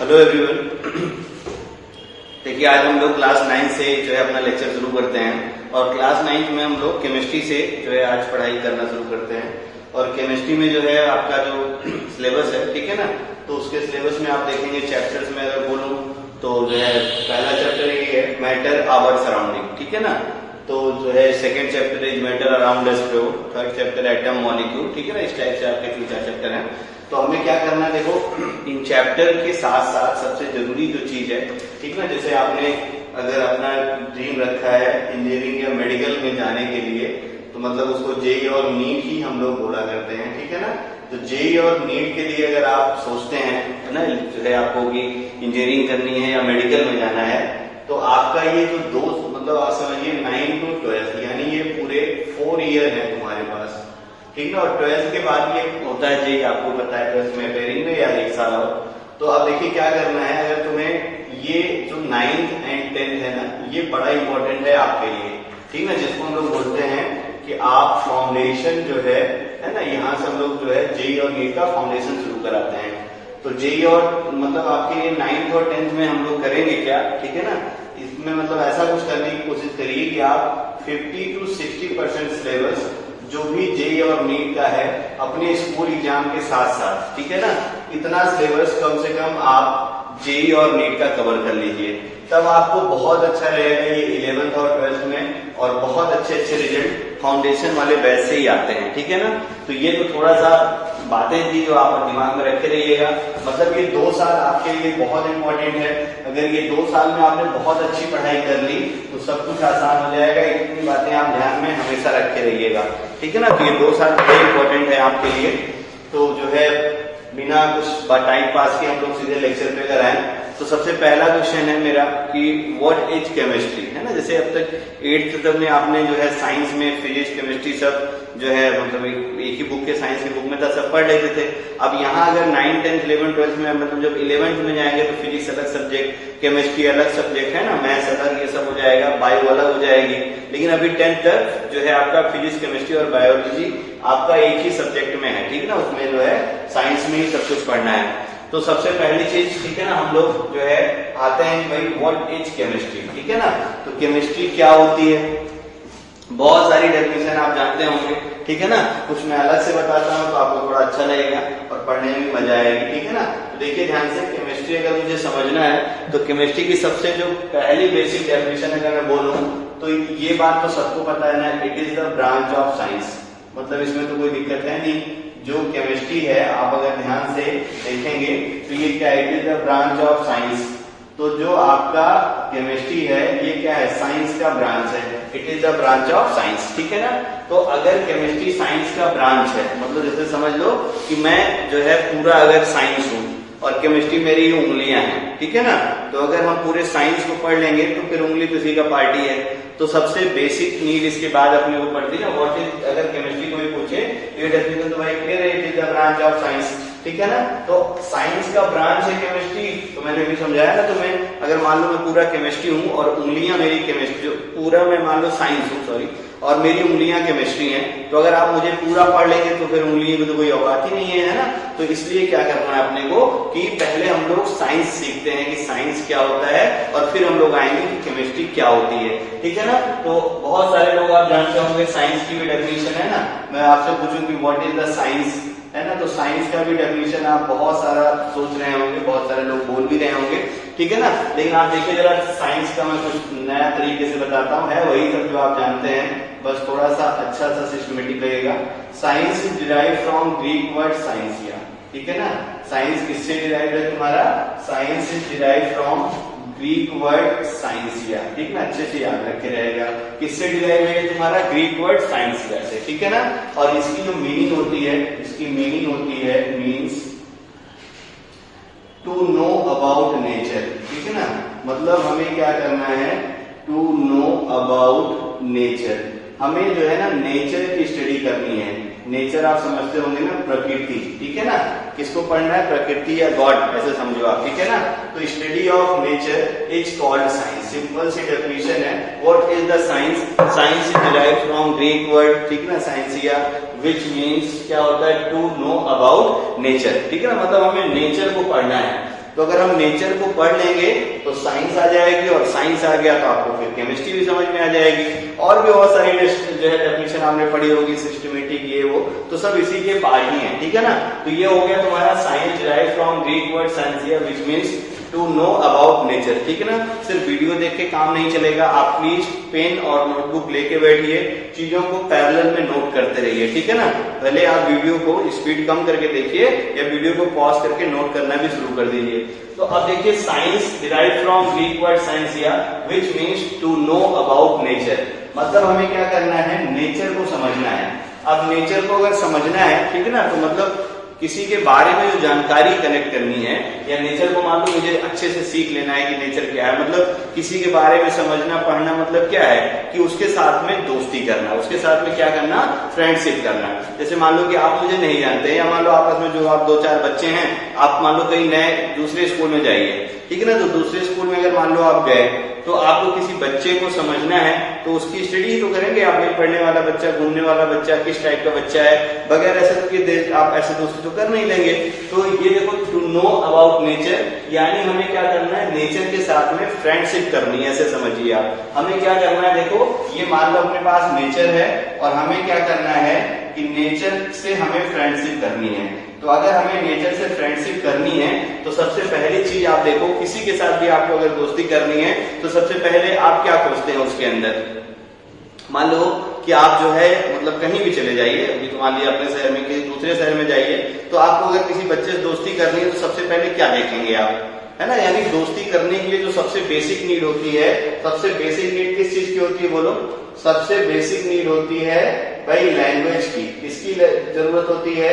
Hello everyone. देखिए आज हम लोग क्लास 9 से जो है अपना लेक्चर शुरू करते हैं और क्लास 9 में हम लोग केमिस्ट्री से जो है आज पढ़ाई करना शुरू करते हैं। और केमिस्ट्री में जो है आपका जो सिलेबस है, ठीक है ना, तो उसके सिलेबस में आप देखेंगे चैप्टर्स में अगर बोलूं तो जो है पहला चैप्टर ये है मैटर आवर सराउंडिंग, ठीक है ना। तो जो है second chapter is matter around us, third chapter atom molecule, ठीक है ना। इस टाइप से आपके 3-4 चैप्टर हैं। तो हमें क्या करना है, देखो इन चैप्टर के साथ साथ सबसे जरूरी जो चीज है, ठीक ना, जैसे आपने अगर अपना ड्रीम रखा है इंजीनियरिंग या मेडिकल में जाने के लिए, तो मतलब उसको जेई और नीट ही हम लोग बोला करते हैं, ठीक है ना। तो जेई और नीट के लिए अगर आप सोचते हैं, है ना, जो है आपको कि इंजीनियरिंग करनी है या मेडिकल में जाना है, तो आपका ये जो दो मतलब आप समझिए 9 to 12 यानी ये पूरे 4 ईयर है तुम्हारे पास, ठीक ना। और 12th के बाद ये होता है जेई, आपको पता है 12th में पेयरिंग में या 1 साल और। तो आप देखिए क्या करना है, अगर तुम्हें ये जो 9th and 10th है ना, ये बड़ा इंपॉर्टेंट है आपके लिए, ठीक ना। जिसको हम लोग बोलते हैं कि आप फाउंडेशन जो है ना, यहाँ से हम लोग जो है जेई और नीट का फाउंडेशन शुरू कराते हैं। तो जेई और मतलब आपके लिए 9th और 10th में हम लोग करेंगे क्या, ठीक है ना। इसमें मतलब ऐसा कुछ करने की कोशिश करिए कि आप 50 to 60% सिलेबस जो भी जेई और नीट का है अपने स्कूल एग्जाम के साथ साथ, ठीक है ना, इतना सिलेबस कम से कम आप जेई और नीट का कवर कर लीजिए। तब आपको बहुत अच्छा रहेगा ये 11th और 12th में, और बहुत अच्छे अच्छे रिजल्ट फाउंडेशन वाले बैच से ही आते हैं, ठीक है ना। तो ये तो थोड़ा सा बातें थी जो आप दिमाग में रखे रहिएगा। मतलब ये 2 साल आपके लिए बहुत इंपॉर्टेंट है। अगर ये 2 साल में आपने बहुत अच्छी पढ़ाई कर ली तो सब कुछ आसान हो जाएगा। इतनी बातें आप ध्यान में हमेशा रखे रहिएगा, ठीक है ना। तो ये 2 साल बहुत इंपॉर्टेंट है आपके लिए। तो जो है बिना कुछ टाइम पास के हम लोग सीधे लेक्चर पे कर आए। तो सबसे पहला क्वेश्चन है मेरा कि व्हाट इज केमिस्ट्री, है ना। जैसे अब तक 8th तक में आपने जो है साइंस में फिजिक्स केमिस्ट्री सब जो है मतलब एक ही बुक के साइंस की बुक में था, सब पढ़ लेते थे। अब यहाँ अगर 9, 10, 11, 12 में मतलब जब 11th में जाएंगे तो फिजिक्स अलग सब्जेक्ट, केमिस्ट्री अलग सब्जेक्ट, है ना, मैथ्स अलग, ये सब हो जाएगा, बायो अलग हो जाएगी। लेकिन अभी 10th तक जो है आपका फिजिक्स केमिस्ट्री और बायोलॉजी आपका एक ही सब्जेक्ट में है, ठीक है ना। उसमें जो है साइंस में ही सब कुछ पढ़ना है। तो सबसे पहली चीज, ठीक है ना, हम लोग जो है आते हैं भाई व्हाट इज केमिस्ट्री, ठीक है ना। तो केमिस्ट्री क्या होती है, बहुत सारी डेफिनेशन आप जानते होंगे, ठीक है ना। कुछ मैं अलग से बताता हूँ तो आपको थोड़ा अच्छा लगेगा और पढ़ने में मजा आएगी, ठीक है ना। तो देखिए ध्यान से, केमिस्ट्री अगर मुझे समझना है तो केमिस्ट्री की सबसे जो पहली बेसिक डेफिनेशन अगर मैं बोलूँ तो ये बात तो सबको पता है ना, it is the branch of science. मतलब इसमें तो कोई दिक्कत है नहीं। जो केमिस्ट्री है आप अगर ध्यान से देखेंगे तो ये क्या है, it is the branch of science. तो जो आपका केमिस्ट्री है ये क्या है, साइंस का ब्रांच है। It is the branch of science, ठीक है ना। तो अगर केमिस्ट्री साइंस का ब्रांच है, मतलब जैसे समझ लो कि मैं जो है पूरा अगर साइंस हूं और केमिस्ट्री मेरी उंगलियां हैं, ठीक है ना। तो अगर हम पूरे साइंस को पढ़ लेंगे तो फिर उंगली किसी का पार्टी है। तो सबसे बेसिक नीड इसके बाद अपने को पढ़ती है ना, व्हाट इज, अगर केमिस्ट्री कोई पूछे ये डेफिनेशन तो भाई क्लियर है, it is the branch of science, ठीक है ना। तो साइंस का ब्रांच है केमिस्ट्री। तो मैंने भी समझाया ना तुम्हें, अगर मान लो मैं पूरा केमिस्ट्री हूँ और उंगलियां मेरी केमिस्ट्री, पूरा मैं मान लो साइंस हूँ, सॉरी, और मेरी उंगलियां केमिस्ट्री हैं, तो अगर आप मुझे पूरा पढ़ लेंगे तो फिर उंगलियों की तो कोई औकात ही नहीं है ना। तो इसलिए क्या करना है अपने को कि पहले हम लोग साइंस सीखते हैं कि साइंस क्या होता है, और फिर हम लोग आएंगे कि केमिस्ट्री क्या होती है, ठीक है ना। तो बहुत सारे लोग आप जानते होंगे साइंस की भी डेफिनेशन है ना। मैं आपसे पूछूं कि व्हाट इज द साइंस, है ना, तो साइंस का भी डेफिनेशन आप बहुत सारा सोच रहे होंगे, बहुत सारे लोग बोल भी रहे होंगे, ठीक है ना। लेकिन आप देखिए जरा, साइंस का मैं कुछ नया तरीके से बताता हूँ, है वही सब जो आप जानते हैं, बस थोड़ा सा अच्छा सा सिस्टमेटिक लगेगा। Science is derive from Greek word scientia, ठीक है ना। साइंस किससे डिराइव है तुम्हारा, science is derive from Greek word scientia, ठीक ना, अच्छे से याद रखे रहेगा। किससे डिराइव है तुम्हारा, ग्रीक वर्ड साइंसिया से, ठीक है ना। और इसकी जो मीनिंग होती है, इसकी मीनिंग होती है means to know about nature, ठीक है ना। मतलब हमें क्या करना है, टू नो अबाउट नेचर। हमें जो है ना नेचर की स्टडी करनी है। नेचर आप समझते होंगे ना, प्रकृति, ठीक है ना। किसको पढ़ना है, प्रकृति या गॉड, ऐसे समझो आप, ठीक है ना। तो study of nature is called science. Simple सी डेफिनेशन है, what is the science, science is derived from Greek word, ठीक है ना, साइंसिया, विच मीन्स क्या होता है, टू नो अबाउट नेचर, ठीक है ना। मतलब हमें नेचर को पढ़ना है। तो अगर हम नेचर को पढ़ लेंगे तो साइंस आ जाएगी, और साइंस आ गया तो आपको फिर केमिस्ट्री भी समझ में आ जाएगी, और भी बहुत सारी जो है डेफिनेशन आपने पढ़ी होगी, सिस्टमेटिक ये वो, तो सब इसी के पार्ट ही है, ठीक है ना। तो ये हो गया तुम्हारा science derived from Greek word scientia which means to know about nature, ठीक है ना। सिर्फ वीडियो देख के काम नहीं चलेगा, आप प्लीज पेन और नोटबुक लेके बैठिए, चीजों को पैरेलल में नोट करते रहिए, ठीक है ना। पहले आप वीडियो को स्पीड कम करके देखिए या वीडियो को पॉज करके नोट करना भी शुरू कर दीजिए। तो अब देखिए science derived from Greek word scientia which means to know about nature, मतलब हमें क्या करना है, नेचर को समझना है। अब नेचर को अगर समझना है, ठीक है ना, तो मतलब किसी के बारे में जो जानकारी कलेक्ट करनी है, या नेचर को मान लो मुझे अच्छे से सीख लेना है कि नेचर क्या है, मतलब किसी के बारे में समझना पढ़ना मतलब क्या है कि उसके साथ में दोस्ती करना, उसके साथ में क्या करना, फ्रेंडशिप करना। जैसे मान लो कि आप मुझे नहीं जानते, या मान लो आपस में जो आप 2-4 बच्चे हैं, आप मान लो कहीं नए दूसरे स्कूल में जाइए, ठीक है ना, तो दूसरे स्कूल में अगर मान लो आप गए तो आपको किसी बच्चे को समझना है तो उसकी स्टडी तो करेंगे आप, ये पढ़ने वाला बच्चा, घूमने वाला बच्चा किस टाइप का बच्चा है वगैरह, ऐसे तो आप ऐसे दोस्ती तो कर नहीं लेंगे। तो ये देखो टू नो अबाउट नेचर, यानी हमें क्या करना है, नेचर के साथ में फ्रेंडशिप करनी है, ऐसे समझिए आप। हमें क्या करना है, देखो ये मान लो अपने पास नेचर है और हमें क्या करना है कि नेचर से हमें फ्रेंडशिप करनी है। तो अगर हमें नेचर से फ्रेंडशिप करनी है तो सबसे पहली चीज आप देखो, किसी के साथ भी आपको अगर दोस्ती करनी है तो सबसे पहले आप क्या खोजते हैं उसके अंदर। मान लो कि आप जो है मतलब कहीं भी चले जाइए, अभी तो मान लिया अपने शहर में किसी दूसरे शहर में जाइए, तो आपको अगर किसी बच्चे से दोस्ती करनी है तो सबसे पहले क्या देखेंगे आप, है ना। यानी दोस्ती करने के लिए जो सबसे बेसिक नीड होती है, सबसे बेसिक नीड किस चीज की होती है बोलो, सबसे बेसिक नीड होती है भाई लैंग्वेज की। किसकी जरूरत होती है,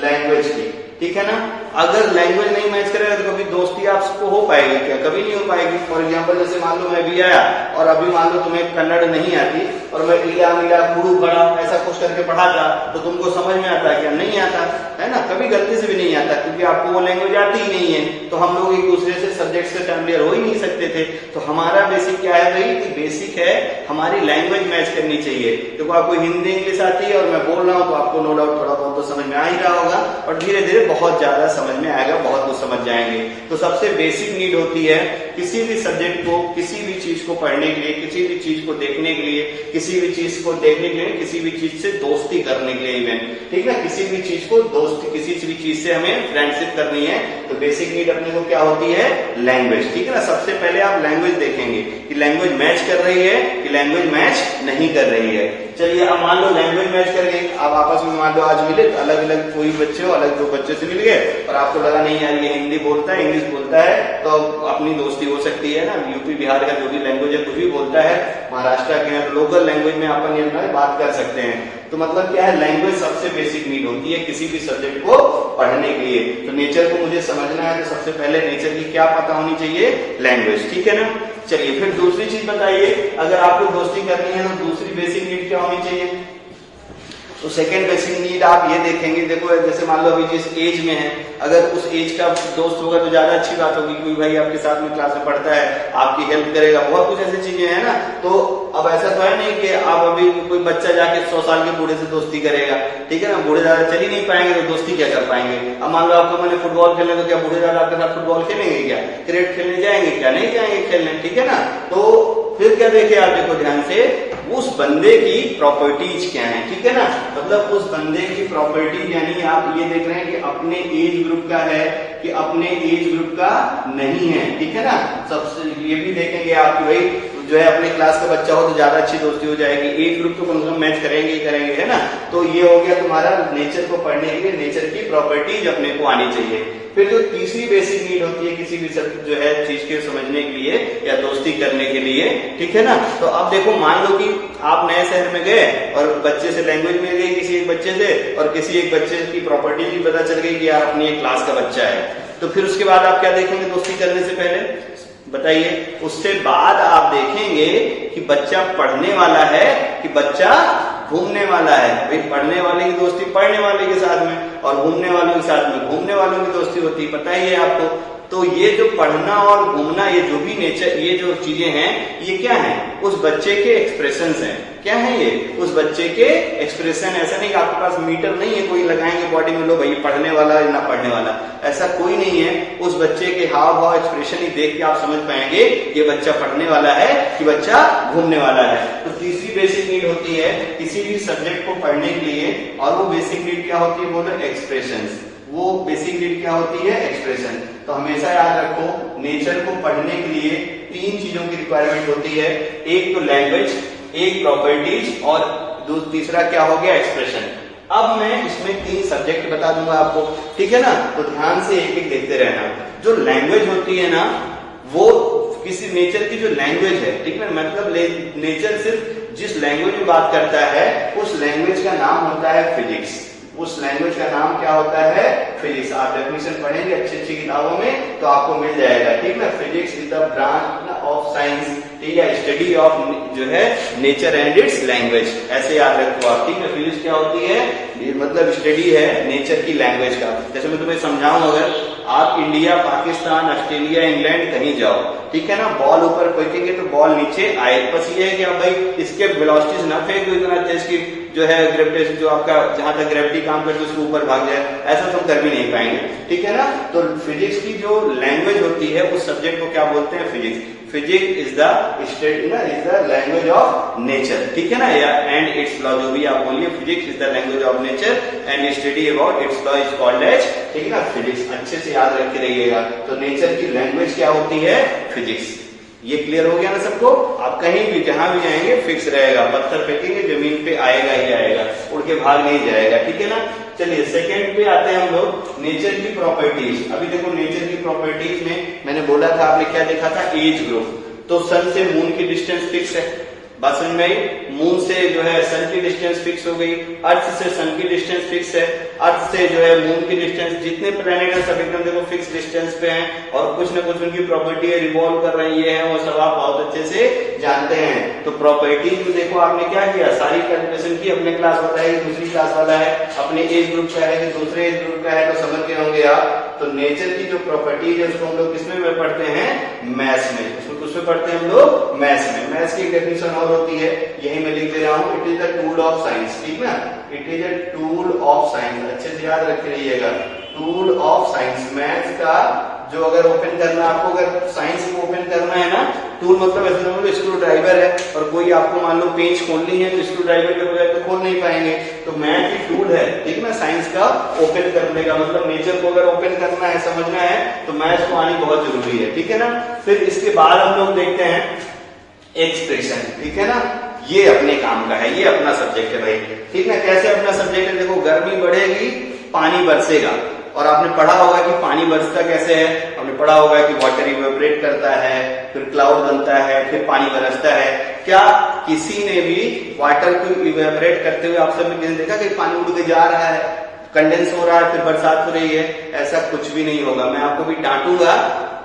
लैंग्वेज की, ठीक है ना। अगर लैंग्वेज नहीं मैच करेगा तो कभी दोस्ती आपको हो पाएगी क्या, कभी नहीं हो पाएगी। फॉर एग्जांपल जैसे मान लो मैं भी आया और अभी मान लो तुम्हें कन्नड़ नहीं आती और मैं इला मिला गुरु बड़ा ऐसा कुछ करके पढ़ाता तो तुमको समझ में आता क्या, नहीं आता, है ना, कभी गलती से भी नहीं आता, क्योंकि आपको वो लैंग्वेज आती ही नहीं है। तो हम लोग एक दूसरे से सब्जेक्ट से फैमिलियर हो ही नहीं सकते थे। तो हमारा बेसिक क्या है भाई, कि बेसिक है हमारी लैंग्वेज मैच करनी चाहिए। देखो आपको हिंदी इंग्लिश आती है और मैं बोल रहा हूँ तो आपको नो डाउट थोड़ा बहुत तो समझ में आ ही रहा होगा, और धीरे धीरे बहुत ज्यादा समझ में आएगा, बहुत कुछ समझ जाएंगे। तो सबसे बेसिक नीड होती है किसी भी सब्जेक्ट को, किसी भी चीज को पढ़ने के लिए, किसी भी चीज को देखने के लिए, किसी भी चीज को देखने के लिए, किसी भी चीज से दोस्ती करने के लिए इवन, ठीक है, किसी भी चीज को दोस्ती, किसी भी चीज से हमें फ्रेंडशिप करनी है तो बेसिक नीड अपने को क्या होती है, लैंग्वेज, ठीक है ना। सबसे पहले आप लैंग्वेज देखेंगे कि लैंग्वेज मैच कर रही है कि लैंग्वेज मैच नहीं कर रही है। चलिए अब मान लो लैंग्वेज मैच कर गई, अब आपस में मान लो आज मिले, अलग अलग कोई बच्चे हो, अलग दो बच्चे से मिल गए और आपको लगा नहीं यार ये हिंदी बोलता है, इंग्लिश बोलता है, तो अपनी दोस्ती हो सकती है ना। यूपी बिहार का जो भी लैंग्वेज है कुछ भी बोलता है, महाराष्ट्र के लोकल लैंग्वेज में अपन ये बात कर सकते हैं। तो मतलब क्या है, लैंग्वेज सबसे बेसिक नीड होती है किसी भी सब्जेक्ट को पढ़ने के लिए। तो नेचर को मुझे समझना है तो सबसे पहले नेचर की क्या पता होनी चाहिए, लैंग्वेज, ठीक है ना। चलिए फिर दूसरी चीज बताइए, अगर आपको दोस्ती करनी है तो दूसरी बेसिक नीड क्या होनी चाहिए। तो सेकेंड बेसिक नीड आप ये देखेंगे, देखो जैसे मान लो अभी जिस एज में है, अगर उस एज का दोस्त होगा तो ज्यादा अच्छी बात होगी, कोई भाई आपके साथ में क्लास में पढ़ता है, आपकी हेल्प करेगा, बहुत कुछ ऐसी चीजें हैं ना। तो अब ऐसा तो है नहीं कि आप अभी कोई बच्चा जाके 100 साल के बूढ़े से दोस्ती करेगा, ठीक है ना, बूढ़े ज्यादा चल ही नहीं पाएंगे तो दोस्ती क्या कर पाएंगे। अब मान लो आपको मैंने फुटबॉल खेलने, तो क्या बूढ़े ज्यादा आपके साथ फुटबॉल खेलेंगे क्या, क्रिकेट खेलने जाएंगे क्या, नहीं जाएंगे खेलने, ठीक है ना। तो फिर क्या देखे आप, देखो ध्यान से, उस बंदे की प्रॉपर्टीज क्या है, ठीक है ना, मतलब उस बंदे की प्रॉपर्टीज, यानी आप ये देख रहे हैं कि अपने एज ग्रुप का है कि अपने एज ग्रुप का नहीं है, ठीक है ना। सबसे ये भी देखेंगे आप कि भाई जो है अपने क्लास का बच्चा हो तो ज्यादा अच्छी दोस्ती हो जाएगी, एज ग्रुप तो कम से कम मैच करेंगे ही करेंगे, है ना। तो ये हो गया तुम्हारा नेचर को पढ़ने के लिए नेचर की प्रॉपर्टीज अपने को आनी चाहिए। फिर जो तीसरी बेसिक नीड होती है किसी भी सब जो है चीज के समझने के लिए या दोस्ती करने के लिए, ठीक है ना। तो अब देखो मान लो कि आप नए शहर में गए और बच्चे से लैंग्वेज मिल गई किसी एक बच्चे से, और किसी एक बच्चे की प्रॉपर्टी भी पता चल गई कि यार अपनी एक क्लास का बच्चा है। तो फिर उसके बाद आप क्या देखेंगे दोस्ती करने से पहले बताइए। उससे बाद आप देखेंगे कि बच्चा पढ़ने वाला है कि बच्चा घूमने वाला है। भाई पढ़ने वाले की दोस्ती पढ़ने वाले के साथ में, और घूमने वालों के साथ में घूमने वालों की दोस्ती होती है, पता ही है आपको। तो ये जो पढ़ना और घूमना, ये जो भी नेचर, ये जो चीजें हैं, ये क्या है, उस बच्चे के एक्सप्रेशंस हैं। क्या है ये? उस बच्चे के एक्सप्रेशन। ऐसा नहीं कि आपके पास मीटर नहीं है, कोई लगाएंगे बॉडी में, लो भाई पढ़ने वाला है ना पढ़ने वाला, ऐसा कोई नहीं है। उस बच्चे के हाव भाव एक्सप्रेशन ही देख के आप समझ पाएंगे ये बच्चा पढ़ने वाला है कि बच्चा घूमने वाला है। तो तीसरी बेसिक नीड होती है किसी भी सब्जेक्ट को पढ़ने के लिए, और वो बेसिक नीड क्या होती है? बोलो एक्सप्रेशंस। वो बेसिक नीड क्या होती है? एक्सप्रेशन। तो हमेशा याद रखो, नेचर को पढ़ने के लिए 3 चीजों की रिक्वायरमेंट होती है। एक तो लैंग्वेज, एक प्रॉपर्टीज, और तीसरा क्या हो गया? एक्सप्रेशन। अब मैं इसमें 3 सब्जेक्ट बता दूंगा आपको, ठीक है ना? तो ध्यान से एक एक देखते रहना। जो लैंग्वेज होती है ना, वो किसी नेचर की जो लैंग्वेज है, ठीक है, मतलब नेचर सिर्फ जिस लैंग्वेज में बात करता है उस लैंग्वेज का नाम होता है फिजिक्स। उस लैंग्वेज का नाम क्या होता है? फिजिक्स। आप डेफिनेशन पढ़ेंगे अच्छी अच्छी किताबों में तो आपको मिल जाएगा, ठीक ना? Physics is the branch of science, ठीक है, स्टडी ऑफ जो है नेचर एंड इट्स लैंग्वेज। ऐसे याद रखो आप, ठीक है? फिजिक्स क्या होती है? ये मतलब स्टडी है नेचर की लैंग्वेज का। जैसे मैं तुम्हें समझाऊं, अगर आप इंडिया, पाकिस्तान, ऑस्ट्रेलिया, इंग्लैंड कहीं जाओ, ठीक है ना, बॉल ऊपर फेंकेंगे तो बॉल नीचे आए। बस ये है कि आप भाई इसके वेलोसिटीज ना फेंको इतना तेज कि जो है ग्रेविटेशन, जो आपका जहां तक ग्रेविटी काम करती है उसके ऊपर भाग जाए, ऐसा तो कर भी नहीं पाएंगे, ठीक है ना? तो फिजिक्स की जो लैंग्वेज होती है उस सब्जेक्ट को क्या बोलते हैं? Physics. Physics is the study ना, is the language of nature, ठीक है ना? या एंड इट्स लॉ, जो भी आप बोलिए, physics is the language of nature and study about its law is called as, ठीक है ना, फिजिक्स। अच्छे से याद रख के रहिएगा। तो नेचर की लैंग्वेज क्या होती है? फिजिक्स। ये क्लियर हो गया ना सबको? आप कहीं भी जहां भी जाएंगे फिक्स रहेगा, पत्थर फेंकेंगे जमीन पे आएगा ही आएगा, उड़ के भाग नहीं जाएगा, ठीक है ना? चलिए सेकंड पे आते हैं हम लोग, नेचर की प्रॉपर्टीज। अभी देखो नेचर की प्रॉपर्टीज में मैंने बोला था, आपने क्या देखा था? Age group. तो सन से मून की डिस्टेंस फिक्स है, बात समझ में आई? मून से जो है सन की डिस्टेंस फिक्स हो गई, अर्थ से सन की डिस्टेंस फिक्स है, अर्थ से जो है मून की डिस्टेंस, जितने प्लैनेट है सब एकदम देखो फिक्स डिस्टेंस पे हैं, और कुछ ना कुछ उनकी प्रॉपर्टी है, रिवॉल्व कर रही है, वो सब आप बहुत अच्छे से जानते हैं। तो प्रॉपर्टीज में देखो आपने क्या किया, सारी कैलकुलेशन की। अपने क्लास बताएगी, दूसरी क्लास वाला है, अपने एज ग्रुप का है कि दूसरे एज ग्रुप का है, तो समझ गए होंगे आप। तो नेचर की जो प्रॉपर्टीज है उसको हम लोग किसमें पढ़ते हैं? मैथ्स में। उसमें पढ़ते हैं हम लोग मैथ्स में। मैथ्स की डेफिनेशन और होती है, यही मैं लिख दे रहा हूं, it is the tool of science, ठीक ना? It is a tool of science. अच्छे से याद रख रहिएगा, टूल ऑफ साइंस। मैथ्स का जो अगर ओपन करना, आपको अगर साइंस को ओपन करना है ना, टूल मतलब ऐसे समझो स्क्रू ड्राइवर है, और कोई आपको मान लो पेंच खोलनी है तो स्क्रू ड्राइवर के बगैर तो खोल नहीं पाएंगे। तो मैथ की टूल है, ठीक ना, साइंस का ओपन करने का। मतलब नेचर को अगर ओपन करना है, समझना है, तो मैथ्स को आनी बहुत जरूरी है, ठीक है ना? फिर इसके बाद हम लोग देखते हैं एक्सप्रेशन, ठीक है ना? ये अपने काम का है, ये अपना सब्जेक्ट है भाई, ठीक ना? कैसे अपना सब्जेक्ट है? देखो, गर्मी बढ़ेगी, पानी बरसेगा, और आपने पढ़ा होगा कि पानी बरसता कैसे है। आपने पढ़ा होगा कि वाटर इवेपोरेट करता है, फिर क्लाउड बनता है, फिर पानी बरसता है। क्या किसी ने भी वाटर को इवेपोरेट करते हुए आप सबने किसी ने देखा कि पानी उड़ के जा रहा है, कंडेंस हो रहा है, फिर बरसात हो रही है? ऐसा कुछ भी नहीं होगा। मैं आपको भी डांटूंगा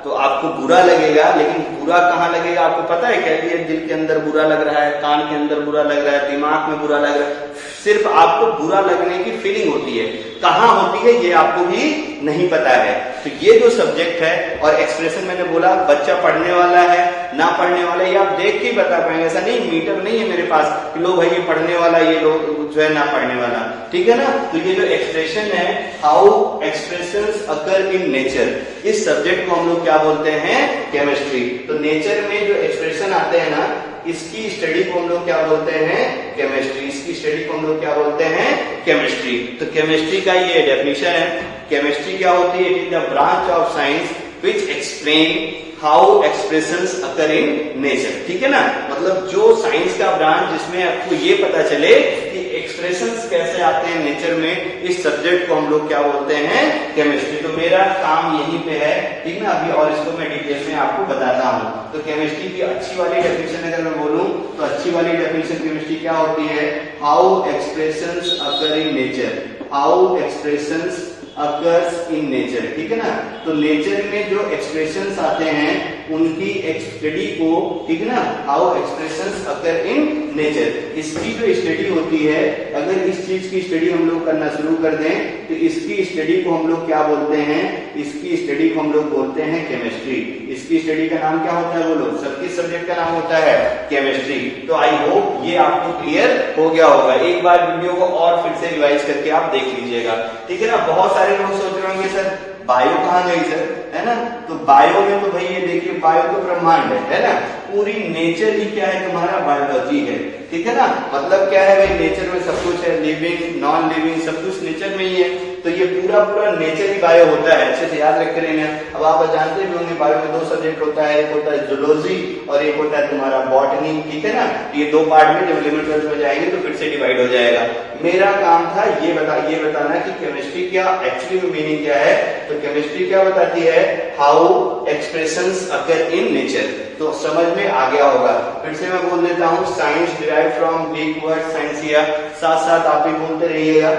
तो आपको बुरा लगेगा, लेकिन बुरा कहाँ लगेगा आपको पता है क्या? ये दिल के अंदर बुरा लग रहा है, कान के अंदर बुरा लग रहा है, दिमाग में बुरा लग रहा है, सिर्फ आपको बुरा लगने की फीलिंग होती है। कहाँ होती है ये आपको भी नहीं पता है। तो ये जो सब्जेक्ट है, और एक्सप्रेशन मैंने बोला बच्चा पढ़ने वाला है ना पढ़ने वाला, ये आप देख के ही बता पाएंगे। ऐसा नहीं मीटर नहीं है मेरे पास कि लो भाई ये पढ़ने वाला, ये लोग जो है ना पढ़ने वाला, ठीक है ना? तो ये जो एक्सप्रेशन है, how expressions occur in nature, इस सब्जेक्ट को हम लोग क्या बोलते हैं? केमिस्ट्री। तो नेचर में जो एक्सप्रेशन आते हैं ना, इसकी स्टडी को हम लोग क्या बोलते हैं? केमिस्ट्री। इसकी स्टडी को हम लोग क्या बोलते हैं? केमिस्ट्री। तो केमिस्ट्री का ये डेफिनेशन है। केमिस्ट्री क्या होती है? It is the branch of science which explain how expressions occur in nature, ठीक है ना? मतलब जो साइंस का ब्रांच जिसमें आपको ये पता चले कि एक्सप्रेशंस कैसे आते हैं नेचर में, इस सब्जेक्ट को हम लोग क्या बोलते हैं? केमिस्ट्री। तो मेरा काम यहीं पे है, ठीक ना? अभी और इसको मैं डिटेल में आपको बताता हूँ। तो केमिस्ट्री की अच्छी वाली डेफिनेशन अगर मैं बोलूं तो अच्छी वाली डेफिनेशन केमिस्ट्री क्या होती है? How expressions occur in nature, how expressions occurs in nature, ठीक है ना। तो नेचर में जो एक्सप्रेशंस आते हैं उनकी स्टडी को, ठीक है ना, how expressions occur in nature, इसकी जो स्टडी होती है, अगर इस चीज की स्टडी हम लोग करना शुरू कर दें तो इसकी स्टडी को हम लोग क्या बोलते हैं, इसकी स्टडी को हम लोग बोलते हैं केमिस्ट्री। इसकी स्टडी का नाम क्या होता है बोलो, सबकी सब्जेक्ट का नाम होता है केमिस्ट्री। तो आई होप ये आपको क्लियर हो गया होगा। एक बार वीडियो को और फिर से रिवाइज करके आप देख लीजिएगा, ठीक है ना। बहुत सारे लोग सोच रहे होंगे सर बायो कहाँ गई सर, है ना। तो बायो में तो भाई ये देखिए, बायो तो ब्रह्मांड है ना। पूरी नेचर ही क्या है, तुम्हारा बायोलॉजी है, ठीक है ना। मतलब क्या है भाई, नेचर में सब कुछ है, लिविंग नॉन लिविंग सब कुछ नेचर में ही है। तो ये पूरा पूरा नेचर ही बायो होता है, अच्छे से याद रख कर लेना। अब आप जानते भी होंगे बायो में दो सब्जेक्ट होता है, एक होता है जूलॉजी और एक होता है तुम्हारा बॉटनी, ठीक है ना। ये दो पार्ट में जब 11th 12th में जाएंगे तो फिर से डिवाइड हो जाएगा। मेरा काम था ये बताना कि केमिस्ट्री क्या एक्चुअली में मीनिंग क्या है। तो केमिस्ट्री क्या बताती है, how expressions occur in nature. तो समझ में आ गया होगा। फिर से मैं बोल देता हूँ, science derive from Greek word scientia, साथ साथ आप ही बोलते रहिएगा।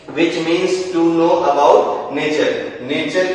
Which means to know about nature. Nature,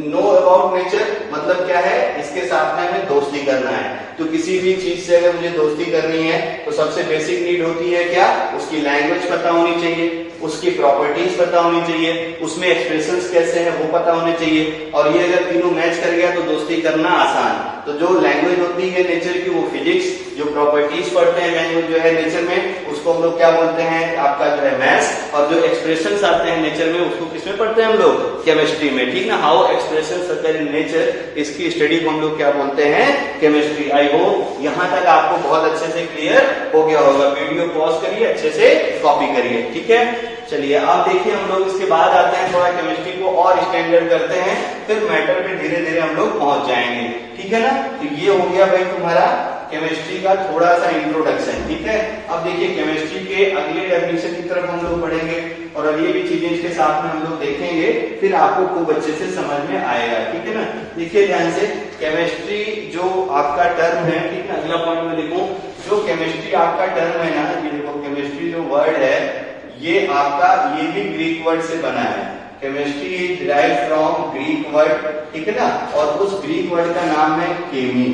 know about nature मतलब क्या है, इसके साथ में हमें दोस्ती करना है। तो किसी भी चीज से अगर मुझे दोस्ती करनी है तो सबसे बेसिक नीड होती है क्या, उसकी लैंग्वेज पता होनी चाहिए, उसकी प्रॉपर्टीज पता होनी चाहिए, उसमें एक्सप्रेशंस कैसे हैं वो पता होने चाहिए। और ये अगर तीनों मैच कर गया तो दोस्ती करना आसान। तो जो लैंग्वेज होती है नेचर की वो फिजिक्स, जो प्रॉपर्टीज पढ़ते हैं लैंग्वेज जो है नेचर में उसको हम लोग क्या बोलते हैं, आपका जो है मैथ्स। और जो एक्सप्रेशंस आते हैं नेचर में उसको किसमें पढ़ते हैं हम लोग, केमिस्ट्री में, ठीक ना। How expressions occur in nature, इसकी स्टडी को हम लोग क्या बोलते हैं, केमिस्ट्री। आई होप यहाँ तक आपको बहुत अच्छे से क्लियर हो गया होगा। वीडियो पॉज करिए, अच्छे से कॉपी करिए, ठीक है। चलिए आप देखिए, हम लोग इसके बाद आते हैं, थोड़ा केमिस्ट्री को और स्टैंडर्ड करते हैं, फिर मैटर पे धीरे धीरे हम लोग पहुंच जाएंगे, ठीक है ना। तो ये हो गया भाई तुम्हारा केमिस्ट्री का थोड़ा सा इंट्रोडक्शन, ठीक है। अब देखिए केमिस्ट्री के अगले डेफिनेशन की तरफ हम लोग बढ़ेंगे और अब ये भी चीजें इसके साथ में हम लोग देखेंगे, फिर आपको खूब अच्छे से समझ में आएगा, ठीक है ना। देखिए ध्यान से, केमिस्ट्री जो आपका टर्म है, ठीक है, अगला पॉइंट में देखो, जो केमिस्ट्री आपका टर्म है ना, ये देखो केमिस्ट्री जो वर्ड है ये आपका, ये भी ग्रीक वर्ड से बना है। Chemistry is derive from Greek word, ठीक है ना। और उस ग्रीक वर्ड का नाम है केमी।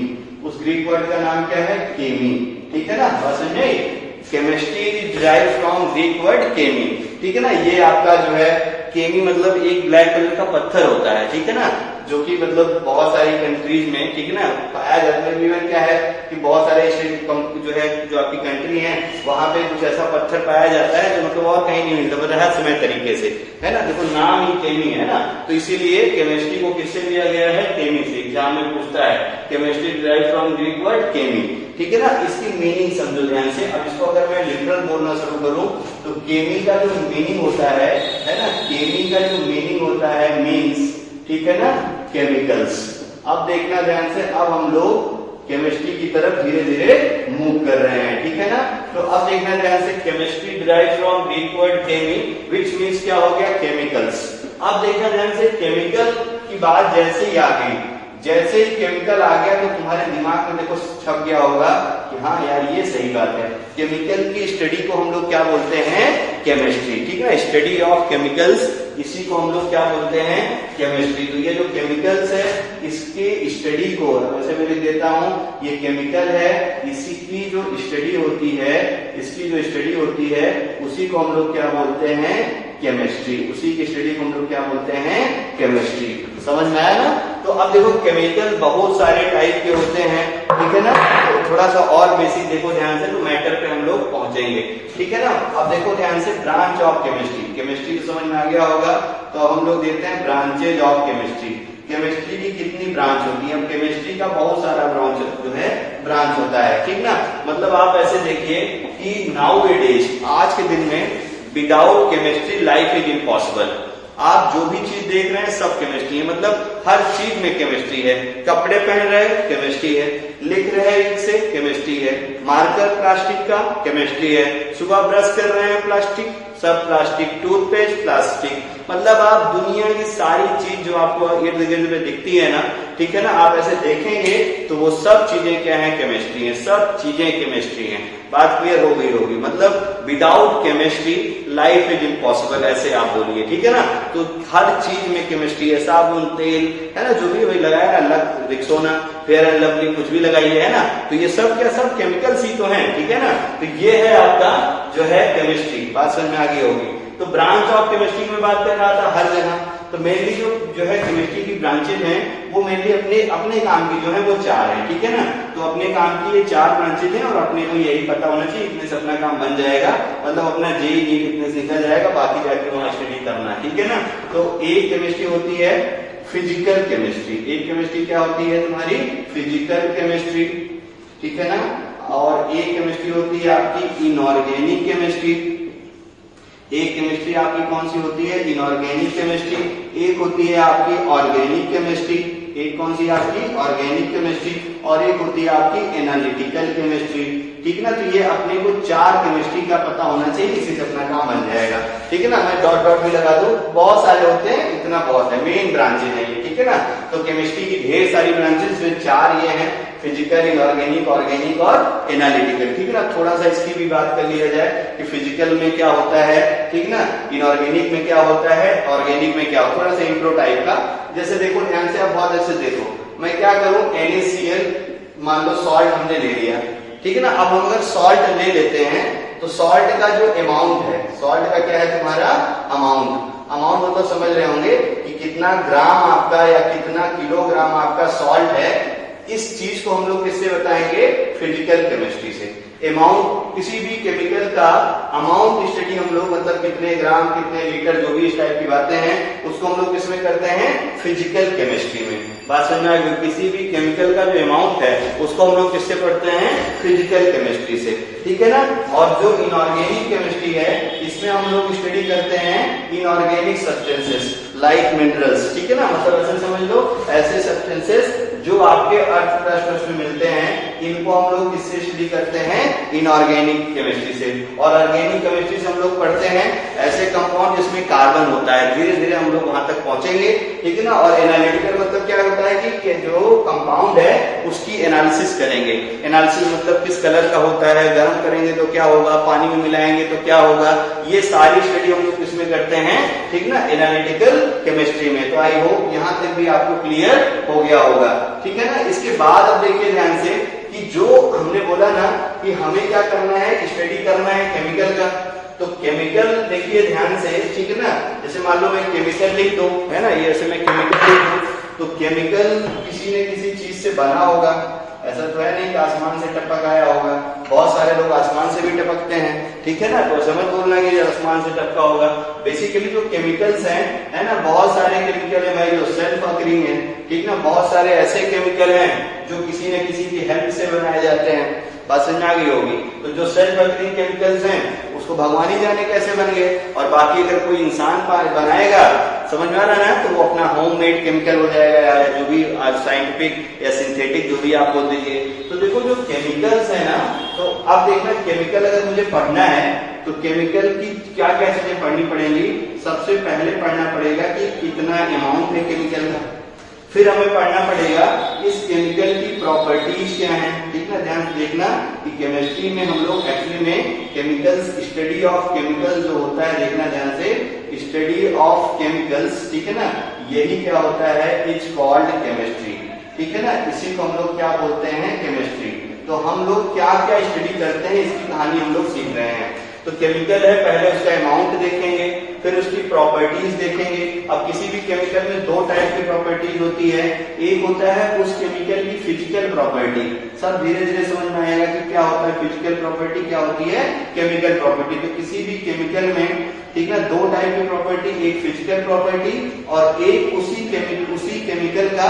उस ग्रीक वर्ड का नाम क्या है, केमी, ठीक है ना। बात समझे, chemistry is derive from Greek word chemi, ठीक है ना। ये आपका जो है केमी मतलब एक ब्लैक कलर का पत्थर होता है, ठीक है ना, जो कि मतलब बहुत सारी कंट्रीज में, ठीक है ना, पाया जाता है। इवन क्या है कि बहुत सारे जो है, जो आपकी कंट्री है वहां पे कुछ ऐसा पत्थर पाया जाता है जो मतलब और कहीं नहीं मिलता, मतलब रहस्यमय तरीके से, है ना। देखो नाम ही केमी है ना, तो इसीलिए केमिस्ट्री को किससे लिया गया है, केमी से। एग्जाम में पूछता है chemistry derived from Greek word chemi, ठीक है ना। इसकी मीनिंग समझो ध्यान से। अब इसको अगर मैं लिटरल बोलना शुरू करूं तो केमी का जो मीनिंग होता है ना, केमी का जो मीनिंग होता है मीन्स, ठीक है ना, केमिकल्स। अब देखना ध्यान से, अब हम लोग केमिस्ट्री की तरफ धीरे धीरे मूव कर रहे हैं, ठीक है ना। तो अब देखना ध्यान से, chemistry derived from Greek word chemi which means क्या हो गया, केमिकल्स। अब देखना ध्यान से, केमिकल की बात जैसे ही आ गई, जैसे ही केमिकल आ गया तो तुम्हारे दिमाग में देखो छप गया होगा कि हाँ यार ये सही बात है। केमिकल की स्टडी को हम लोग क्या बोलते हैं, केमिस्ट्री, ठीक है। स्टडी ऑफ केमिकल्स, इसी को हम लोग क्या बोलते हैं, केमिस्ट्री। तो ये जो केमिकल्स है इसके स्टडी को, वैसे मैं लिख देता हूं, ये केमिकल है, इसी की जो स्टडी होती है, इसकी जो स्टडी होती है उसी को हम लोग क्या बोलते हैं, केमिस्ट्री। उसी की स्टडी को हम लोग क्या बोलते हैं, केमिस्ट्री। समझ में आया ना। तो अब देखो केमिकल बहुत सारे टाइप के होते हैं, ठीक है ना। तो थोड़ा सा और बेसिक देखो ध्यान से, तो मैटर पे हम लोग पहुंचेंगे, ठीक है ना। अब देखो ध्यान से, ब्रांच ऑफ केमिस्ट्री, केमिस्ट्री तो समझ में आ गया होगा। तो अब हम लोग देखते हैं ब्रांचेज ऑफ केमिस्ट्री। केमिस्ट्री की कितनी ब्रांच होती है, केमिस्ट्री का बहुत सारा ब्रांच जो है ब्रांच होता है, ठीक ना। मतलब आप ऐसे देखिए कि नाउ ए डेज, आज के दिन में without chemistry life is impossible. आप जो भी चीज देख रहे हैं सब केमिस्ट्री है, मतलब हर चीज में केमिस्ट्री है। कपड़े पहन रहे हैं केमिस्ट्री है, लिख रहे हैं इंक से केमिस्ट्री है, मार्कर प्लास्टिक का केमिस्ट्री है, सुबह ब्रश कर रहे हैं प्लास्टिक, सब प्लास्टिक, टूथपेस्ट प्लास्टिक। मतलब आप दुनिया की सारी चीज जो आपको इर्द गिर्द में दिखती है ना, ठीक है ना, आप ऐसे देखेंगे तो वो सब चीजें क्या है, केमिस्ट्री है। सब चीजें केमिस्ट्री है। बात क्लियर हो गई होगी। मतलब without chemistry life is impossible, ऐसे आप बोलिए, ठीक है ना। तो हर चीज में केमिस्ट्री है, साबुन, तेल, है ना, जो भी वही लगाया, अलग रिक्सोना, फेयर एंड लवली, कुछ भी लगाइए, है ना, तो ये सब क्या, सब केमिकल्स ही तो हैं, ठीक है ना। तो ये है आपका जो है केमिस्ट्री, बात समझ में आ गई होगी। तो ब्रांच ऑफ केमिस्ट्री में बात कर रहा था हर जगह, तो मेनली जो है केमिस्ट्री की ब्रांचेज हैं वो मेनली अपने काम की जो है वो 4 है, ठीक है ना। तो अपने काम की ये 4 ब्रांचेज हैं और अपने को यही पता होना चाहिए इतने से अपना काम बन जाएगा, मतलब अपना जेई नीट इतने से निकल जाएगा, बाकी जाके वहां स्टडी करना है, ठीक है ना। तो एक केमिस्ट्री होती है फिजिकल केमिस्ट्री, एक केमिस्ट्री क्या होती है तुम्हारी, फिजिकल केमिस्ट्री, ठीक है ना। और एक केमिस्ट्री होती है आपकी इनऑर्गेनिक केमिस्ट्री, एक केमिस्ट्री आपकी कौन सी होती है, इनऑर्गेनिक केमिस्ट्री, एक होती है आपकी ऑर्गेनिक केमिस्ट्री, एक कौन सी आपकी ऑर्गेनिक केमिस्ट्री, और एक होती है आपकी एनालिटिकल केमिस्ट्री, ठीक है ना। तो ये अपने को 4 केमिस्ट्री का पता होना चाहिए, इसी से अपना काम बन जाएगा, ठीक है ना। मैं डॉट डॉट भी लगा दूं, बहुत सारे होते हैं, इतना बहुत है, मेन ब्रांचेज है ये, ठीक है ना। तो केमिस्ट्री की ढेर सारी ब्रांचेज, 4 ये हैं, फिजिकल, इनऑर्गेनिक, ऑर्गेनिक और एनालिटिकल, ठीक है ना। थोड़ा सा इसकी भी बात कर लिया जाए कि फिजिकल में क्या होता है, ठीक ना, इनऑर्गेनिक में क्या होता है, ऑर्गेनिक में क्या होता है, थोड़ा सा इंट्रो टाइप का। जैसे देखो ध्यान से, आप बहुत अच्छे से देखो, मैं क्या करूं, NaCl मान लो सॉल्ट हमने ले लिया, ठीक है ना। अब हम अगर सॉल्ट ले लेते हैं तो सॉल्ट का जो अमाउंट है, सॉल्ट का क्या है तुम्हारा अमाउंट, अमाउंट मतलब समझ रहे होंगे कि कितना ग्राम आपका या कितना किलोग्राम आपका सॉल्ट है, इस चीज को हम लोग किससे बताएंगे, फिजिकल केमिस्ट्री से। अमाउंट, किसी भी केमिकल का अमाउंट स्टडी हम लोग, मतलब कितने ग्राम, कितने लीटर, जो भी इस टाइप की बातें हैं, उसको हम लोग किसमें करते हैं, फिजिकल केमिस्ट्री में। बात समझ में आ गई, किसी भी केमिकल का जो अमाउंट है उसको हम लोग किससे पढ़ते हैं, फिजिकल केमिस्ट्री से, ठीक है ना। और जो इनऑर्गेनिक केमिस्ट्री है, इसमें हम लोग स्टडी करते हैं इनऑर्गेनिक सब्सटेंसेस लाइक मिनरल्स, ठीक है ना। मतलब ऐसे समझ लो, ऐसे सब्सटेंसेस जो आपके अर्थ क्रस्ट में मिलते हैं, इनको हम लोग किससे स्टडी करते हैं, इनऑर्गेनिक केमिस्ट्री से। और ऑर्गेनिक केमिस्ट्री से हम लोग पढ़ते हैं ऐसे कंपाउंड जिसमें कार्बन होता है, धीरे धीरे हम लोग वहां तक पहुंचेंगे, ठीक है ना। और एनालिटिकल मतलब क्या होता है कि जो कंपाउंड है उसकी एनालिसिस करेंगे, एनालिसिस मतलब किस कलर का होता है, गर्म करेंगे तो क्या होगा, पानी में मिलाएंगे तो क्या होगा, ये सारी स्टडी हम लोग किसमें करते हैं, ठीक ना, एनालिटिकल केमिस्ट्री में। तो आई होप यहां तक भी आपको क्लियर हो गया होगा, ठीक है ना। इसके बाद अब देखिए ध्यान से कि जो हमने बोला ना कि हमें क्या करना है, स्टडी करना है केमिकल का। तो केमिकल देखिए ध्यान से, ठीक है ना। जैसे मान लो मैं केमिकल लिख दूं, है ना, ये ऐसे मैं केमिकल लिख दूं, तो केमिकल किसी न किसी चीज से बना होगा, ऐसा तो है नहीं कि आसमान से टपक आया होगा, बहुत सारे लोग आसमान से भी टपकते हैं, ठीक है ना। तो समझ बोलना कि आसमान से टपका होगा। बेसिकली जो केमिकल्स हैं, है ना, बहुत सारे केमिकल है भाई जो सेल्फ अकरिंग है, ठीक ना। बहुत सारे ऐसे केमिकल हैं जो किसी न किसी की हेल्प से बनाए जाते हैं, बात समझ में आ गई होगी। तो जो सेल्फ अकरिंग केमिकल्स हैं उसको भगवान ही जाने कैसे बन गए, और बाकी अगर कोई इंसान बनाएगा, समझ में आ रहा है ना, तो वो अपना होममेड केमिकल हो जाएगा, या जो भी साइंटिफिक या सिंथेटिक जो भी आप बोल दीजिए। तो देखो जो केमिकल्स है ना, तो अब देखना केमिकल अगर मुझे पढ़ना है तो केमिकल की क्या क्या चीजें पढ़नी पड़ेंगी। सबसे पहले पढ़ना पड़ेगा कि कितना अमाउंट है केमिकल का, फिर हमें पढ़ना पड़ेगा इस केमिकल की प्रॉपर्टीज क्या हैं, ठीक ना। ध्यान से देखना कि केमिस्ट्री में हम लोग एक्चुअली में केमिकल्स, स्टडी ऑफ केमिकल्स जो होता है, देखना ध्यान से, स्टडी ऑफ केमिकल्स, ठीक है ना, यही क्या होता है, इज कॉल्ड केमिस्ट्री, ठीक है ना। इसी को हम लोग क्या बोलते हैं, केमिस्ट्री। तो हम लोग क्या क्या स्टडी करते हैं, इसकी कहानी हम लोग सीख रहे हैं। तो केमिकल है, पहले उसका अमाउंट देखेंगे, फिर उसकी प्रॉपर्टीज देखेंगे। अब किसी भी केमिकल में 2 टाइप की प्रॉपर्टीज होती है, एक होता है उस केमिकल की फिजिकल प्रॉपर्टी, सब धीरे धीरे समझ में आएगा कि क्या होता है फिजिकल प्रॉपर्टी, क्या होती है केमिकल प्रॉपर्टी। तो किसी भी केमिकल में, ठीक है, 2 टाइप की प्रॉपर्टी, एक फिजिकल प्रॉपर्टी और एक उसी केमिकल का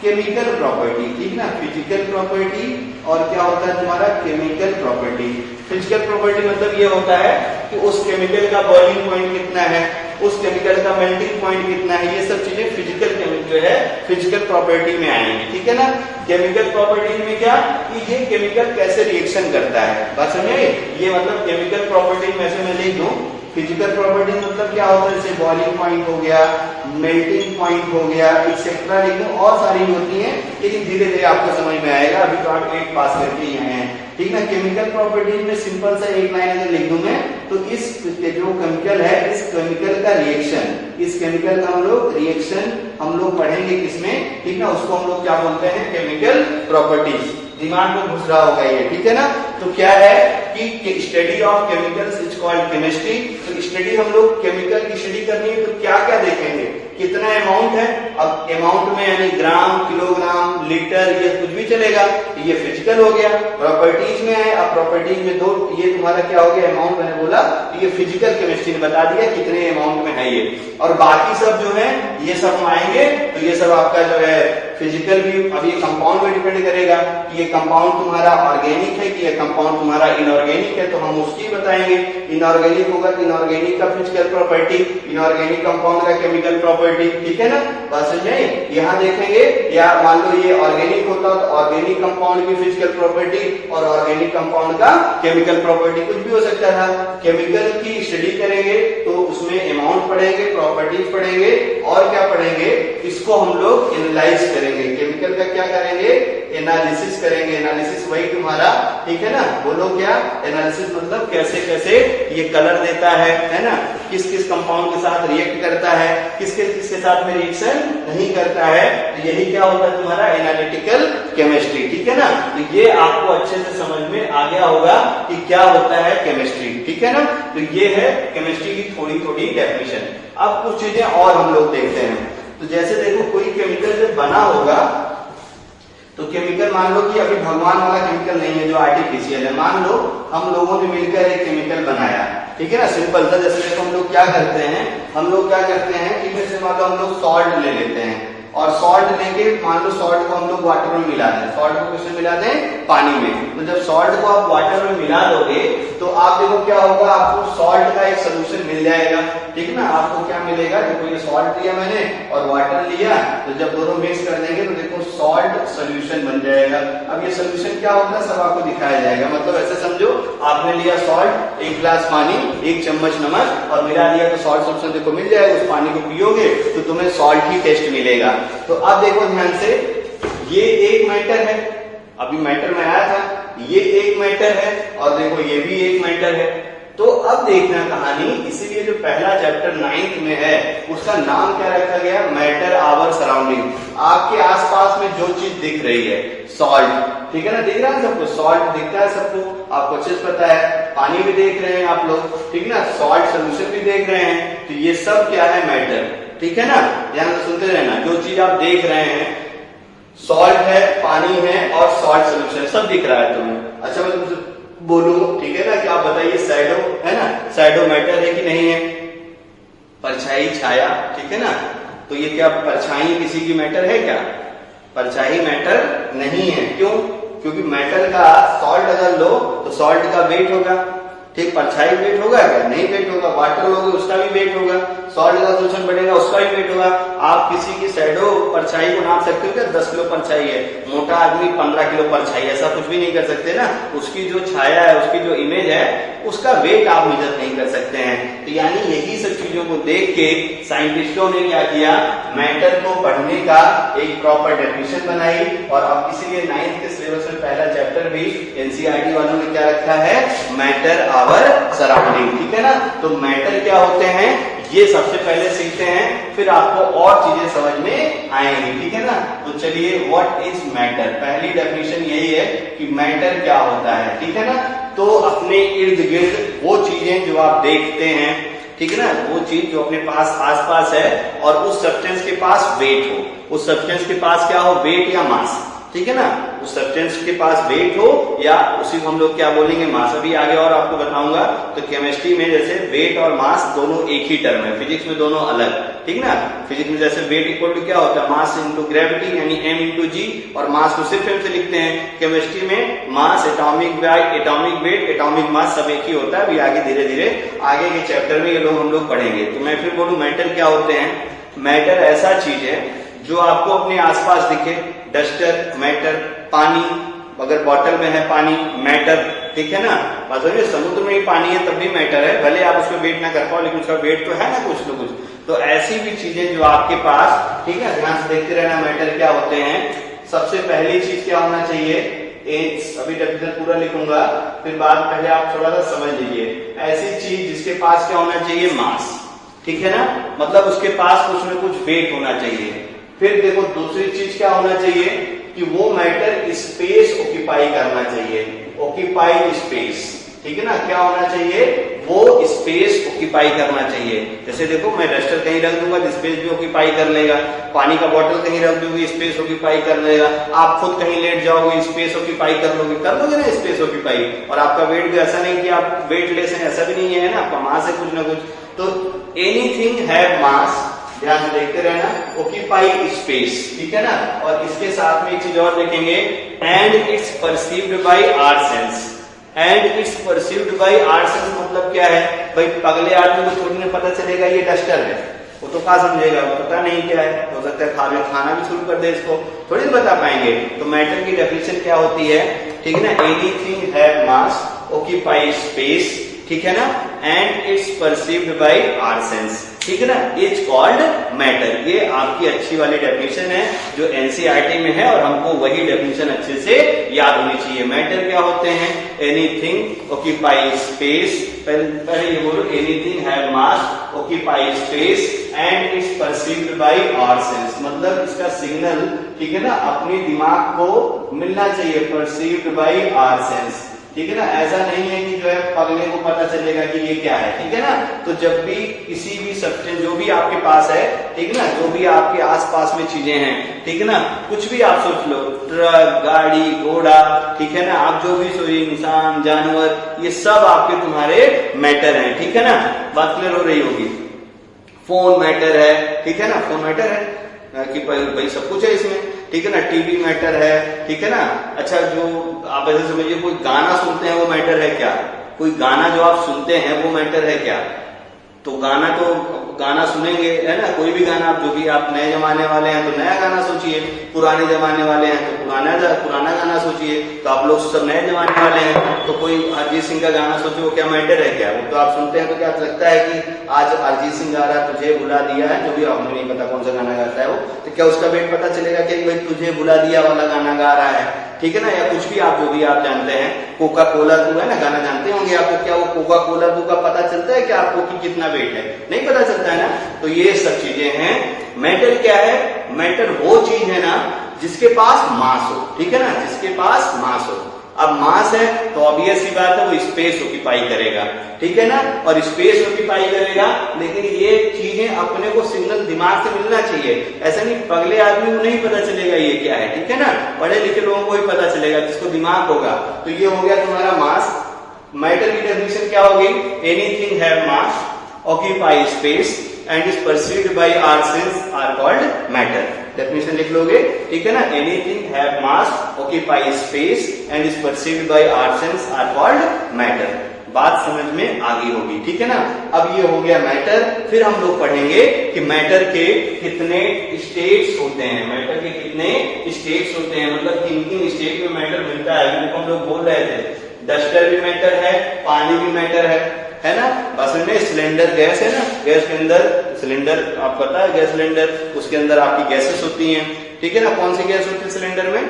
केमिकल प्रॉपर्टी, ठीक ना। फिजिकल प्रॉपर्टी और क्या होता है तुम्हारा केमिकल प्रॉपर्टी। फिजिकल प्रॉपर्टी मतलब ये होता है कि उस केमिकल का बॉइलिंग पॉइंट कितना है, उस केमिकल का मेल्टिंग पॉइंट कितना है, ये सब चीजें फिजिकल जो है फिजिकल प्रॉपर्टी में आएंगी, ठीक है ना। केमिकल प्रॉपर्टी में क्या कि ये केमिकल कैसे रिएक्शन करता है, बात समझे। ये मतलब केमिकल प्रॉपर्टी में से मैं लिख दूं, फिजिकल प्रॉपर्टी मतलब क्या होता है, जैसे बॉइलिंग पॉइंट हो गया, मेल्टिंग पॉइंट हो गया, एक्सेट्रा, लेकिन और सारी होती हैं, लेकिन धीरे धीरे आपको समझ में आएगा। अभी तो आप 8 पास करके ही आए हैं, ठीक ना। केमिकल प्रॉपर्टीज में सिंपल सा एक लाइन अगर लिख दूं मैं, तो इस जो केमिकल है, इस केमिकल का रिएक्शन, इस केमिकल का हम लोग पढ़ेंगे किसमें, ठीक ना, उसको हम लोग क्या बोलते हैं, केमिकल प्रॉपर्टीज। दिमाग में घुस रहा होगा ये, ठीक है ना। तो क्या है कि study of chemicals is called chemistry. तो स्टडी हम लोग केमिकल की स्टडी करनी है तो क्या क्या देखेंगे, कितना अमाउंट है। अब अमाउंट में यानी ग्राम, किलोग्राम, लीटर, ये कुछ भी चलेगा, ये फिजिकल हो गया। प्रॉपर्टीज में है, अब प्रॉपर्टीज में दो, ये तुम्हारा क्या हो गया, अमाउंट मैंने बोला, ये फिजिकल केमिस्ट्री ने बता दिया कितने अमाउंट में है ये। और बाकी सब जो है ये सब हम आएंगे तो ये सब आपका जो है फिजिकल भी, अब ये कंपाउंड पे डिपेंड करेगा कि ये कंपाउंड तुम्हारा ऑर्गेनिक है कि ये कंपाउंड तुम्हारा इनऑर्गेनिक है, तो हम उसकी बताएंगे। इनऑर्गेनिक होगा तो इनऑर्गेनिक का फिजिकल प्रॉपर्टी, इनऑर्गेनिक कंपाउंड का केमिकल प्रॉपर्टी, ठीक है ना। बात समझ में आई? यहाँ देखेंगे, या मान लो ये ऑर्गेनिक होता तो ऑर्गेनिक कंपाउंड की फिजिकल प्रॉपर्टी और ऑर्गेनिक कंपाउंड का केमिकल प्रॉपर्टी, कुछ भी हो सकता था। केमिकल की स्टडी करेंगे तो उसमें अमाउंट पढ़ेंगे, प्रॉपर्टीज पढ़ेंगे और क्या पढ़ेंगे, इसको हम लोग एनालाइज करेंगे। केमिकल का क्या करेंगे, एनालिसिस करेंगे। एनालिसिस वही तुम्हारा, ठीक है ना, बोलो क्या, एनालिसिस मतलब कैसे कैसे ये कलर देता है ना, किस किस कंपाउंड के साथ रिएक्ट करता है, किसके किसके साथ में रिएक्शन नहीं करता है। तो यही क्या होता है तुम्हारा एनालिटिकल केमिस्ट्री, ठीक है ना। तो ये आपको अच्छे से समझ में आ गया होगा कि क्या होता है केमिस्ट्री, ठीक है ना। तो ये है केमिस्ट्री की थोड़ी थोड़ी डेफिनेशन। अब कुछ चीजें और हम लोग देखते हैं। तो जैसे देखो कोई केमिकल जब बना होगा तो केमिकल, मान लो कि अभी भगवान वाला केमिकल नहीं है जो आर्टिफिशियल है, मान लो हम लोगों ने मिलकर एक केमिकल बनाया, ठीक है ना, सिंपल सा। जैसे देखो हम लोग क्या करते हैं, कि जैसे मान लो हम लोग सॉल्ट ले लेते हैं और सॉल्ट लेके मान लो सॉल्ट को हम लोग वाटर में मिला दें, सॉल्ट को किसमें मिला दें, पानी में। तो जब सॉल्ट को आप वाटर में मिला दोगे तो आप देखो क्या होगा, आपको सॉल्ट का एक सोल्यूशन मिल जाएगा, ठीक है ना। आपको क्या मिलेगा, देखो ये सॉल्ट लिया मैंने और वाटर लिया, तो जब दोनों मिक्स कर देंगे तो देखो सॉल्ट सोल्यूशन बन जाएगा। अब ये सोल्यूशन क्या होता है सब आपको दिखाया जाएगा। मतलब ऐसे समझो आपने लिया सॉल्ट, एक गिलास पानी, एक चम्मच नमक और मिला दिया तो सॉल्ट सोल्यूशन देखो मिल जाएगा। उस पानी को पियोगे तो तुम्हें सॉल्ट ही टेस्ट मिलेगा। तो अब देखो ध्यान से, ये एक मैटर है, अभी मैटर में आया था, ये एक मैटर है और देखो ये भी एक मैटर है। तो अब देखना कहानी, इसीलिए जो पहला चैप्टर 9th में है उसका नाम क्या रखा गया, मैटर आवर सराउंडिंग। आपके आसपास में जो चीज दिख रही है, सॉल्ट, ठीक है ना, दिख रहा है सबको, सॉल्ट दिखता है सबको, आपको अच्छे से पता है। पानी भी देख रहे हैं आप लोग, ठीक ना, सॉल्ट सोल्यूशन भी देख रहे हैं। तो ये सब क्या है, मैटर, ठीक है ना। ध्यान से सुनते रहना, जो चीज आप देख रहे हैं, सॉल्ट है, पानी है और सॉल्ट सोल्यूशन सब दिख रहा है तुम्हें। अच्छा मैं तुमसे बोलूं, ठीक है ना, कि आप बताइए शैडो है ना, शैडो मैटर है कि नहीं है, परछाई, छाया, ठीक है ना। तो ये क्या परछाई किसी की मैटर है क्या, परछाई मैटर नहीं है। क्यों, क्योंकि मेटल का सॉल्ट अगर लो तो सॉल्ट का वेट होगा, ठीक, परछाई वेट होगा क्या, नहीं वेट होगा। वाटर लोगे उसका भी वेट होगा, सॉल्ट का सोल्यूशन बढ़ेगा उसका भी वेट होगा। आप किसी की शैडो परछाई को नाप सकते हो क्या, 10 किलो परछाई है, मोटा आदमी 15 किलो परछाई, ऐसा कुछ भी नहीं कर सकते ना। उसकी जो छाया है, उसकी जो इमेज है, उसका वेट आप मेजर नहीं कर सकते हैं। तो यानी यही सब चीजों को देख के साइंटिस्टों ने क्या किया, मैटर को पढ़ने का एक प्रॉपर डेफिनेशन बनाई। और अब इसीलिए 9th के सिलेबस में पहला चैप्टर भी एनसीईआरटी वालों ने क्या रखा है, मैटर आवर सराउंडिंग, ठीक है ना। तो मैटर क्या होते हैं ये सबसे पहले सीखते हैं, फिर आपको और चीजें समझ में आएंगी, ठीक है ना। तो चलिए, व्हाट इज मैटर, पहली डेफिनेशन यही है कि मैटर क्या होता है, ठीक है ना। तो अपने इर्द गिर्द वो चीजें जो आप देखते हैं, ठीक है ना, वो चीज जो अपने पास आसपास है और उस सब्सटेंस के पास वेट हो, उस सब्सटेंस के पास क्या हो, वेट या मास, ठीक है ना, उस सब्सटेंस के पास वेट हो या उसी को हम लोग क्या बोलेंगे, मास। अभी आगे और आपको बताऊंगा। तो केमिस्ट्री में जैसे वेट और मास दोनों एक ही टर्म है, फिजिक्स में दोनों अलग, ठीक ना। फिजिक्स में जैसे वेट इक्वल टू क्या होता है, मास इंटू ग्रेविटी यानी m इंटू जी, और मास को सिर्फ m से लिखते हैं। केमिस्ट्री में मास, एटॉमिक वेट, एटॉमिक मास सब एक ही होता है। अभी आगे धीरे धीरे आगे के चैप्टर में ये लोग हम लोग पढ़ेंगे। तो मैं फिर बोलूं मैटर क्या होते हैं। मैटर ऐसा चीज है जो आपको अपने आसपास दिखे, डस्टर मैटर, पानी अगर बॉटल में है पानी मैटर, ठीक है ना। मतलब समुद्र में ही पानी है तब भी मैटर है, भले आप उसको वेट ना कर पाओ लेकिन उसका वेट तो है ना कुछ न कुछ। तो ऐसी भी चीजें जो आपके पास, ठीक है, ध्यान से देखते रहना मैटर क्या होते हैं। सबसे पहली चीज क्या होना चाहिए, अभी डेफिनेशन पूरा लिखूंगा, फिर बाद पहले आप थोड़ा सा समझ लीजिए। ऐसी चीज जिसके पास क्या होना चाहिए, मास, ठीक है ना, मतलब उसके पास कुछ न कुछ वेट होना चाहिए। फिर देखो दूसरी चीज क्या होना चाहिए कि वो मैटर स्पेस ऑक्यूपाई करना चाहिए, ऑक्यूपाई स्पेस, ठीक है ना, क्या होना चाहिए, वो स्पेस ऑक्यूपाई करना चाहिए। जैसे देखो मैं डस्टर कहीं रख दूंगा तो स्पेस भी ऑक्यूपाई कर लेगा, पानी का बोतल कहीं रख दूंगी स्पेस ऑक्यूपाई कर लेगा, आप खुद कहीं लेट जाओगे स्पेस ऑक्यूपाई कर लोगे ना स्पेस ऑक्यूपाई। और आपका वेट भी ऐसा नहीं कि आप वेटलेस हैं, ऐसा भी नहीं है ना, आपका मास है कुछ ना कुछ। तो एनीथिंग हैव मास, ध्यान से देखते रहना, ऑक्यूपाई स्पेस, ठीक है ना। और इसके साथ में एक चीज और देखेंगे, and it's perceived by our sense. And it's perceived by our sense मतलब क्या है भाई, पगले आदमी को थोड़ी ना पता चलेगा ये डस्टर है, वो तो क्या समझेगा, पता नहीं क्या है, हो सकता है खाना भी शुरू कर दे, इसको थोड़ी ना बता पाएंगे। तो मैटर की डेफिनेशन क्या होती है, ठीक है ना, anything have mass, occupy space, ठीक है ना, and it's perceived by our sense, ठीक है ना, इज कॉल्ड मैटर। ये आपकी अच्छी वाली डेफिनेशन है जो एनसीईआरटी में है, और हमको वही डेफिनेशन अच्छे से याद होनी चाहिए। मैटर क्या होते हैं, एनीथिंग ऑक्यूपाई स्पेस, पहले ये बोलो, anything have mass, occupy space and it's perceived by our sense, मतलब इसका सिग्नल, ठीक है ना, अपने दिमाग को मिलना चाहिए, परसीव्ड बाय आवर सेंस, ठीक है ना। ऐसा नहीं है कि जो है पगले को पता चलेगा कि ये क्या है, ठीक है ना। तो जब भी किसी भी सब्सटेंस जो भी आपके पास है, ठीक है ना, जो भी आपके आसपास में चीजें हैं, ठीक है ना, कुछ भी आप सोच लो, ट्रक, गाड़ी, घोड़ा, ठीक है ना, आप जो भी सोचिए, इंसान, जानवर, ये सब आपके तुम्हारे मैटर हैं, ठीक है ना। बात क्लियर हो रही होगी। फोन मैटर है, ठीक है ना, फोन मैटर है कि भाई सब कुछ है इसमें, ठीक है ना, टीवी मैटर है, ठीक है ना। अच्छा, जो आप ऐसे समझिए, कोई गाना सुनते हैं वो मैटर है क्या, कोई गाना जो आप सुनते हैं वो मैटर है क्या, तो गाना सुनेंगे, है ना, कोई भी गाना, आप जो भी आप नए जमाने वाले हैं तो नया गाना सोचिए, पुराने जमाने वाले हैं तो पुराना गाना सोचिए। तो आप लोग सब नए जमाने वाले हैं तो कोई अरिजीत सिंह का गाना सोचो, वो क्या मैटर है क्या, वो तो आप सुनते हैं तो क्या लगता है कि आज अरिजीत सिंह गा रहा है, तुझे भुला दिया है, जो भी आपको नहीं पता कौन सा गाना गाता है वो, तो क्या उसका वेट पता चलेगा कि भाई तुझे भुला दिया वाला गाना गा रहा है, ठीक है ना। या कुछ भी आप जो भी आप जानते हैं, कोका कोला तू है ना, गाना जानते होंगे आपको, क्या वो कोका कोला तू का पता चलता है कि आपको कि कितना वेट है, नहीं पता चलता है ना। तो ये सब चीजें हैं। मैटर क्या है, मैटर वो चीज है ना जिसके पास मास हो, ठीक है ना, जिसके पास मास हो। अब मास है तो ऑब्वियस सी बात है वो स्पेस ऑक्यूपाई करेगा, ठीक है ना, और स्पेस ऑक्यूपाई करेगा, लेकिन ये चीजें अपने को सिग्नल दिमाग से मिलना चाहिए। ऐसा नहीं पगले आदमी को नहीं पता चलेगा ये क्या है, ठीक है ना, पढ़े लिखे लोगों को ही पता चलेगा जिसको दिमाग होगा। तो ये हो गया तुम्हारा मास। मैटर की डेफिनेशन क्या होगी, anything have mass, occupy space and is perceived by our sense are called matter. Definition लिख लोगे, ठीक है ना, anything have mass, occupy space and is perceived by our sense are called matter. बात समझ में आ गई होगी, ठीक है ना। अब ये हो गया मैटर। फिर हम लोग पढ़ेंगे कि मैटर के कितने स्टेट्स होते हैं, मैटर के कितने स्टेट्स होते हैं, मतलब किन किन स्टेट में मैटर मिलता है। हम लोग बोल रहे थे डस्टर भी मैटर है, पानी भी मैटर है ना। बस में सिलेंडर गैस है ना, गैस के अंदर सिलेंडर, आपको पता है गैस सिलेंडर, उसके अंदर आपकी गैसेस होती हैं, ठीक है ना। कौन सी गैस होती है सिलेंडर में,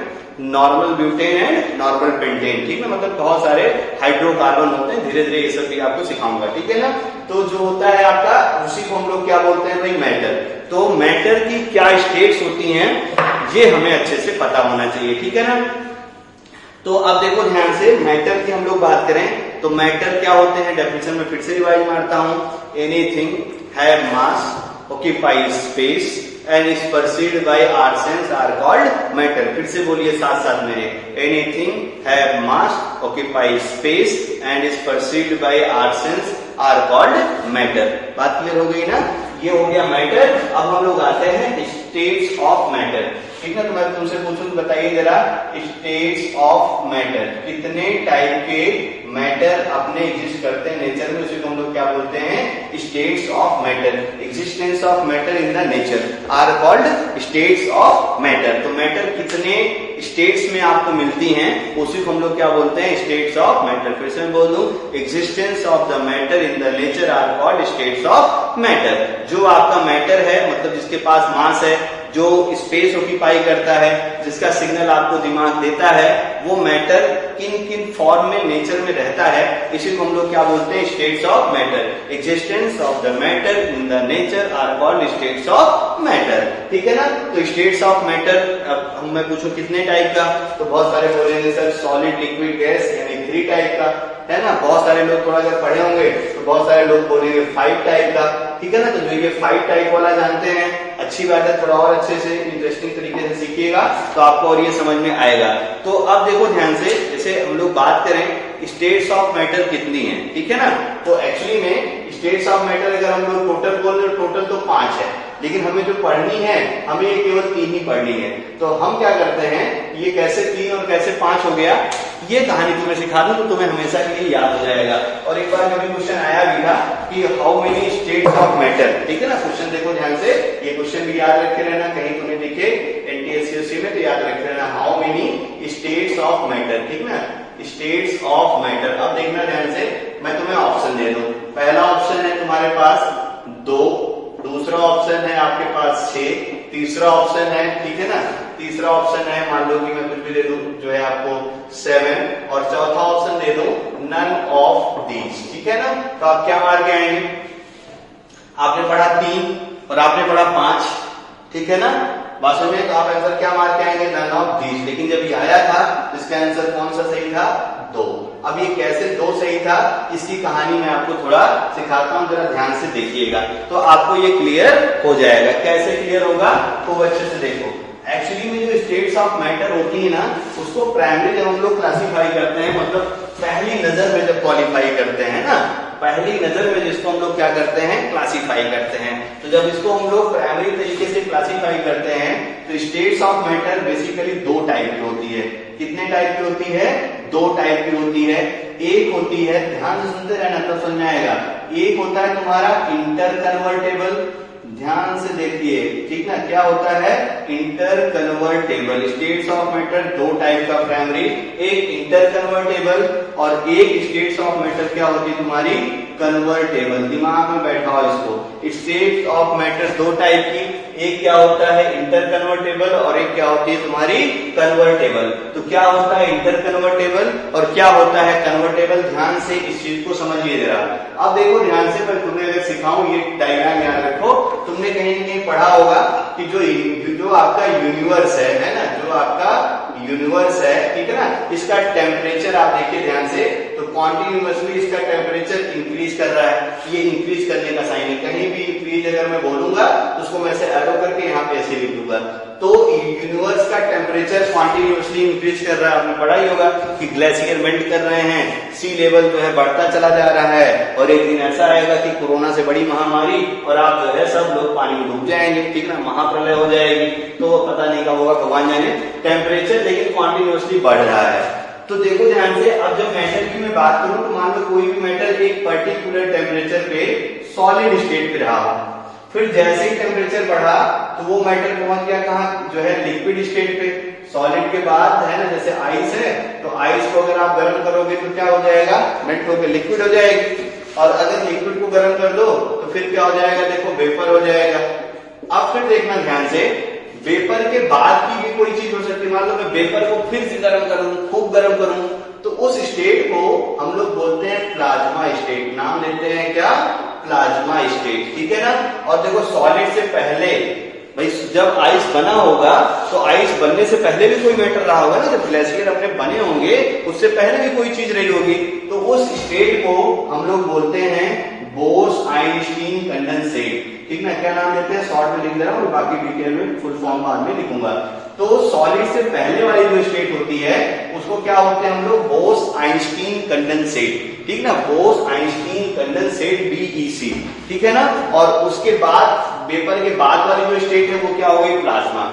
normal butane and normal pentane, ठीक है, मतलब बहुत सारे हाइड्रोकार्बन होते हैं। धीरे धीरे ये सब भी आपको सिखाऊंगा, ठीक है ना। तो जो होता है आपका, उसी को हम लोग क्या बोलते हैं भाई, मैटर। तो मैटर की क्या स्टेट्स होती हैं ये हमें अच्छे से पता होना चाहिए, ठीक है ना। तो अब देखो ध्यान से, मैटर की हम लोग बात करें तो मैटर क्या होते हैं, डेफिनेशन में फिर से रिवाइज मारता हूं, anything have mass, occupy space and is perceived by our sense are called matter. फिर से बोलिए साथ साथ मेरे, anything have mass, occupy space and is perceived by our sense are called matter. बात क्लियर हो गई ना, ये हो गया मैटर। अब हम लोग आते हैं स्टेट्स ऑफ मैटर, ठीक है। तो मैं तुमसे पूछूं तो बताइए जरा, स्टेट्स ऑफ मैटर, कितने टाइप के मैटर अपने एग्जिस्ट करते हैं नेचर में, उसी को हम लोग क्या बोलते हैं, states of matter. Existence of matter in the nature are called states of matter. तो मैटर कितने स्टेट्स में आपको मिलती हैं, उसी को हम लोग क्या बोलते हैं, स्टेट्स ऑफ मैटर। फिर से मैं बोल दूं, existence of the matter in the nature are called states of matter. जो आपका मैटर है, मतलब जिसके पास मास है, जो स्पेस ऑक्यूपाई करता है, जिसका सिग्नल आपको दिमाग देता है, वो मैटर किन किन फॉर्म में नेचर में रहता है, इसी को हम लोग क्या बोलते हैं, states of matter. Existence of the matter in the nature are called states of matter. ठीक है ना। तो स्टेट्स ऑफ मैटर, अब हम मैं पूछूं कितने टाइप का, तो बहुत सारे बोलेंगे सर सॉलिड लिक्विड गैस यानी 3 टाइप का, है ना। बहुत सारे लोग थोड़ा अगर पढ़े होंगे तो बहुत सारे लोग बोलेंगे 5 टाइप का। ठीक है ना। तो जो ये 5 टाइप वाला जानते हैं, अच्छी बात है, थोड़ा और अच्छे से इंटरेस्टिंग तरीके से सीखिएगा तो आपको और ये समझ में आएगा। तो अब देखो ध्यान से, जैसे हम लोग बात करें स्टेट्स ऑफ मैटर कितनी है, ठीक है ना। तो एक्चुअली में स्टेट्स ऑफ मैटर अगर हम लोग टोटल बोल रहे, टोटल तो 5 है, लेकिन हमें जो पढ़नी है हमें ये केवल 3 ही पढ़नी है। तो हम क्या करते हैं, ये कैसे 3 और कैसे 5 हो गया, ये कहानी तुम्हें सिखा दूं तो तुम्हें हमेशा के लिए याद हो जाएगा। और एक बार कभी क्वेश्चन आया भी था कि how many states of matter, ठीक है ना। क्वेश्चन देखो ध्यान से, ये क्वेश्चन भी याद रखे रहना, कहीं तुम्हें दिखे एनटीएससी में तो याद रखे रहना, how many states of matter, ठीक ना, स्टेट्स ऑफ मैटर। अब देखना ध्यान से, मैं तुम्हें ऑप्शन दे दूं। पहला ऑप्शन है तुम्हारे पास 2, दूसरा ऑप्शन है आपके पास 6, तीसरा ऑप्शन है, ठीक है ना, तीसरा ऑप्शन है मान लो कि मैं कुछ भी दे दूं जो है आपको 7, और चौथा ऑप्शन दे दूं नन ऑफ दीज, ठीक है ना। तो आप क्या मार के आएंगे, आपने पढ़ा 3 और आपने पढ़ा 5, ठीक है ना। वास्तव में तो आप आंसर क्या मार के आएंगे, नन ऑफ दीज। लेकिन जब ये आया था इसका आंसर कौन सा सही था, 2। अब ये कैसे 2 सही था, इसकी कहानी मैं आपको थोड़ा सिखाता हूं, जरा ध्यान से देखिएगा तो आपको ये क्लियर हो जाएगा। कैसे क्लियर होगा, खूब अच्छे से देखो। एक्चुअली में जो स्टेट्स ऑफ मैटर होती है ना, उसको प्राइमरी जब हम लोग क्लासीफाई करते हैं, मतलब पहली नजर में जब क्वालिफाई करते हैं ना, पहली नजर में जिसको हम लोग क्या करते हैं, क्लासीफाई करते हैं। तो जब इसको हम लोग प्राइमरी तरीके से क्लासीफाई करते हैं तो states of matter basically 2 type की होती है। कितने टाइप की होती है, 2 टाइप की होती है। एक होती है, ध्यान से सुनते रहना तब समझ में आएगा, एक होता है तुम्हारा इंटर कन्वर्टेबल, ध्यान से देखिए, ठीक ना, क्या होता है, inter convertible. States of matter 2 type का प्राइमरी, एक इंटर कन्वर्टेबल और एक स्टेट्स ऑफ मैटर क्या होती है तुम्हारी, कन्वर्टेबल। दिमाग में बैठाओ इसको, स्टेट्स ऑफ मैटर 2 टाइप की, एक क्या होता है इंटर कन्वर्टेबल और एक क्या होती है तुम्हारी कन्वर्टेबल। तो क्या होता है इंटर कन्वर्टेबल और क्या होता है कन्वर्टेबल, ध्यान से इस चीज को समझिए जरा। अब देखो ध्यान से, मैं तुम्हें अगर सिखाऊं, ये डायग्राम याद रखो, तुमने कहीं न कहीं पढ़ा होगा कि जो आपका यूनिवर्स है ना, जो आपका यूनिवर्स है, ठीक है ना, इसका टेम्परेचर आप देखिए ध्यान से, तो कॉन्टिन्यूअसली इसका टेम्परेचर इंक्रीज कर रहा है। ये इंक्रीज करने का साइन है, कहीं भी इंक्रीज अगर मैं बोलूंगा तो उसको मैं ऐसे एरो करके यहाँ पे ऐसे लिख दूंगा। तो यूनिवर्स का टेम्परेचर कॉन्टिन्यूअसली इंक्रीज कर रहा है। आपने पढ़ा ही होगा कि ग्लेशियर मेल्ट कर रहे हैं, सी लेवल जो है बढ़ता चला जा रहा है, और एक दिन ऐसा आएगा कि कोरोना से बड़ी महामारी और आप जो है सब लोग पानी में डूब जाएंगे, ठीक ना, महाप्रलय हो जाएगी। तो पता नहीं कब होगा, भगवान जाने। टेम्परेचर लेकिन कॉन्टिन्यूअसली बढ़ रहा है। तो देखो ध्यान से, अब जब मैटर की मैं बात करूं तो मान लो कोई भी मैटर एक पर्टिकुलर टेम्परेचर पे सॉलिड स्टेट पे रहा, फिर जैसे ही टेम्परेचर बढ़ा तो वो मैटर पहुंच गया कहाँ, जो है लिक्विड स्टेट पे। सॉलिड के बाद है ना, जैसे आइस है, तो आइस को अगर आप गर्म करोगे तो क्या हो जाएगा, मेल्ट होकर लिक्विड हो जाएगी, और अगर लिक्विड को गर्म कर दो तो फिर क्या हो जाएगा, देखो वेपर हो जाएगा। अब फिर देखना ध्यान से, वेपर के बाद की भी कोई चीज हो सकती है। मान लो मैं वेपर को फिर से गर्म करूं, खूब गर्म करूं, तो उस स्टेट को हम लोग बोलते हैं प्लाज्मा स्टेट। नाम लेते हैं क्या, प्लाज्मा स्टेट, ठीक है ना। और देखो सॉलिड से पहले भाई जब आइस बना होगा तो आइस बनने से पहले भी कोई मैटर रहा होगा ना, जब ग्लेशियर अपने बने होंगे उससे पहले भी कोई चीज रही होगी, तो उस स्टेट को हम लोग बोलते हैं बोस-आइंस्टीन कंडेंसेट, ठीक ना। क्या नाम देते हैं, शॉर्ट में लिख दे रहा हूं, बाकी डिटेल में फुल फॉर्म बाद में लिखूंगा। तो सॉलिड से पहले वाली जो स्टेट होती है उसको क्या होते हैं हम लोग, बोस-आइंस्टीन कंडेंसेट, ठीक ना, बोस-आइंस्टीन कंडेंसेट BEC, ठीक है ना। और उसके बाद वेपर के बाद वाली जो स्टेट है वो क्या हो गई, प्लाज्मा।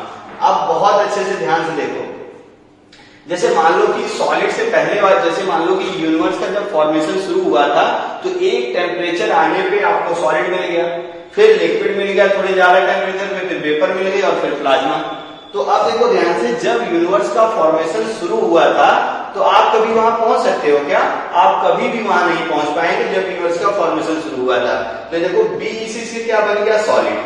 अब बहुत अच्छे से ध्यान से देखो, जैसे मान लो कि सॉलिड से पहले वाला, जैसे मान लो कि यूनिवर्स का जब फॉर्मेशन शुरू हुआ था तो एक टेम्परेचर आने पे आपको सॉलिड मिल गया, फिर लिक्विड मिल गया थोड़े ज्यादा टेम्परेचर पे, फिर वेपर मिल गया और फिर प्लाज्मा। तो अब देखो ध्यान से, जब यूनिवर्स का फॉर्मेशन शुरू हुआ था तो आप कभी वहां पहुंच सकते हो क्या, आप कभी भी वहां नहीं पहुंच पाएंगे जब यूनिवर्स का फॉर्मेशन शुरू हुआ था। तो देखो BEC से क्या बन गया, सॉलिड,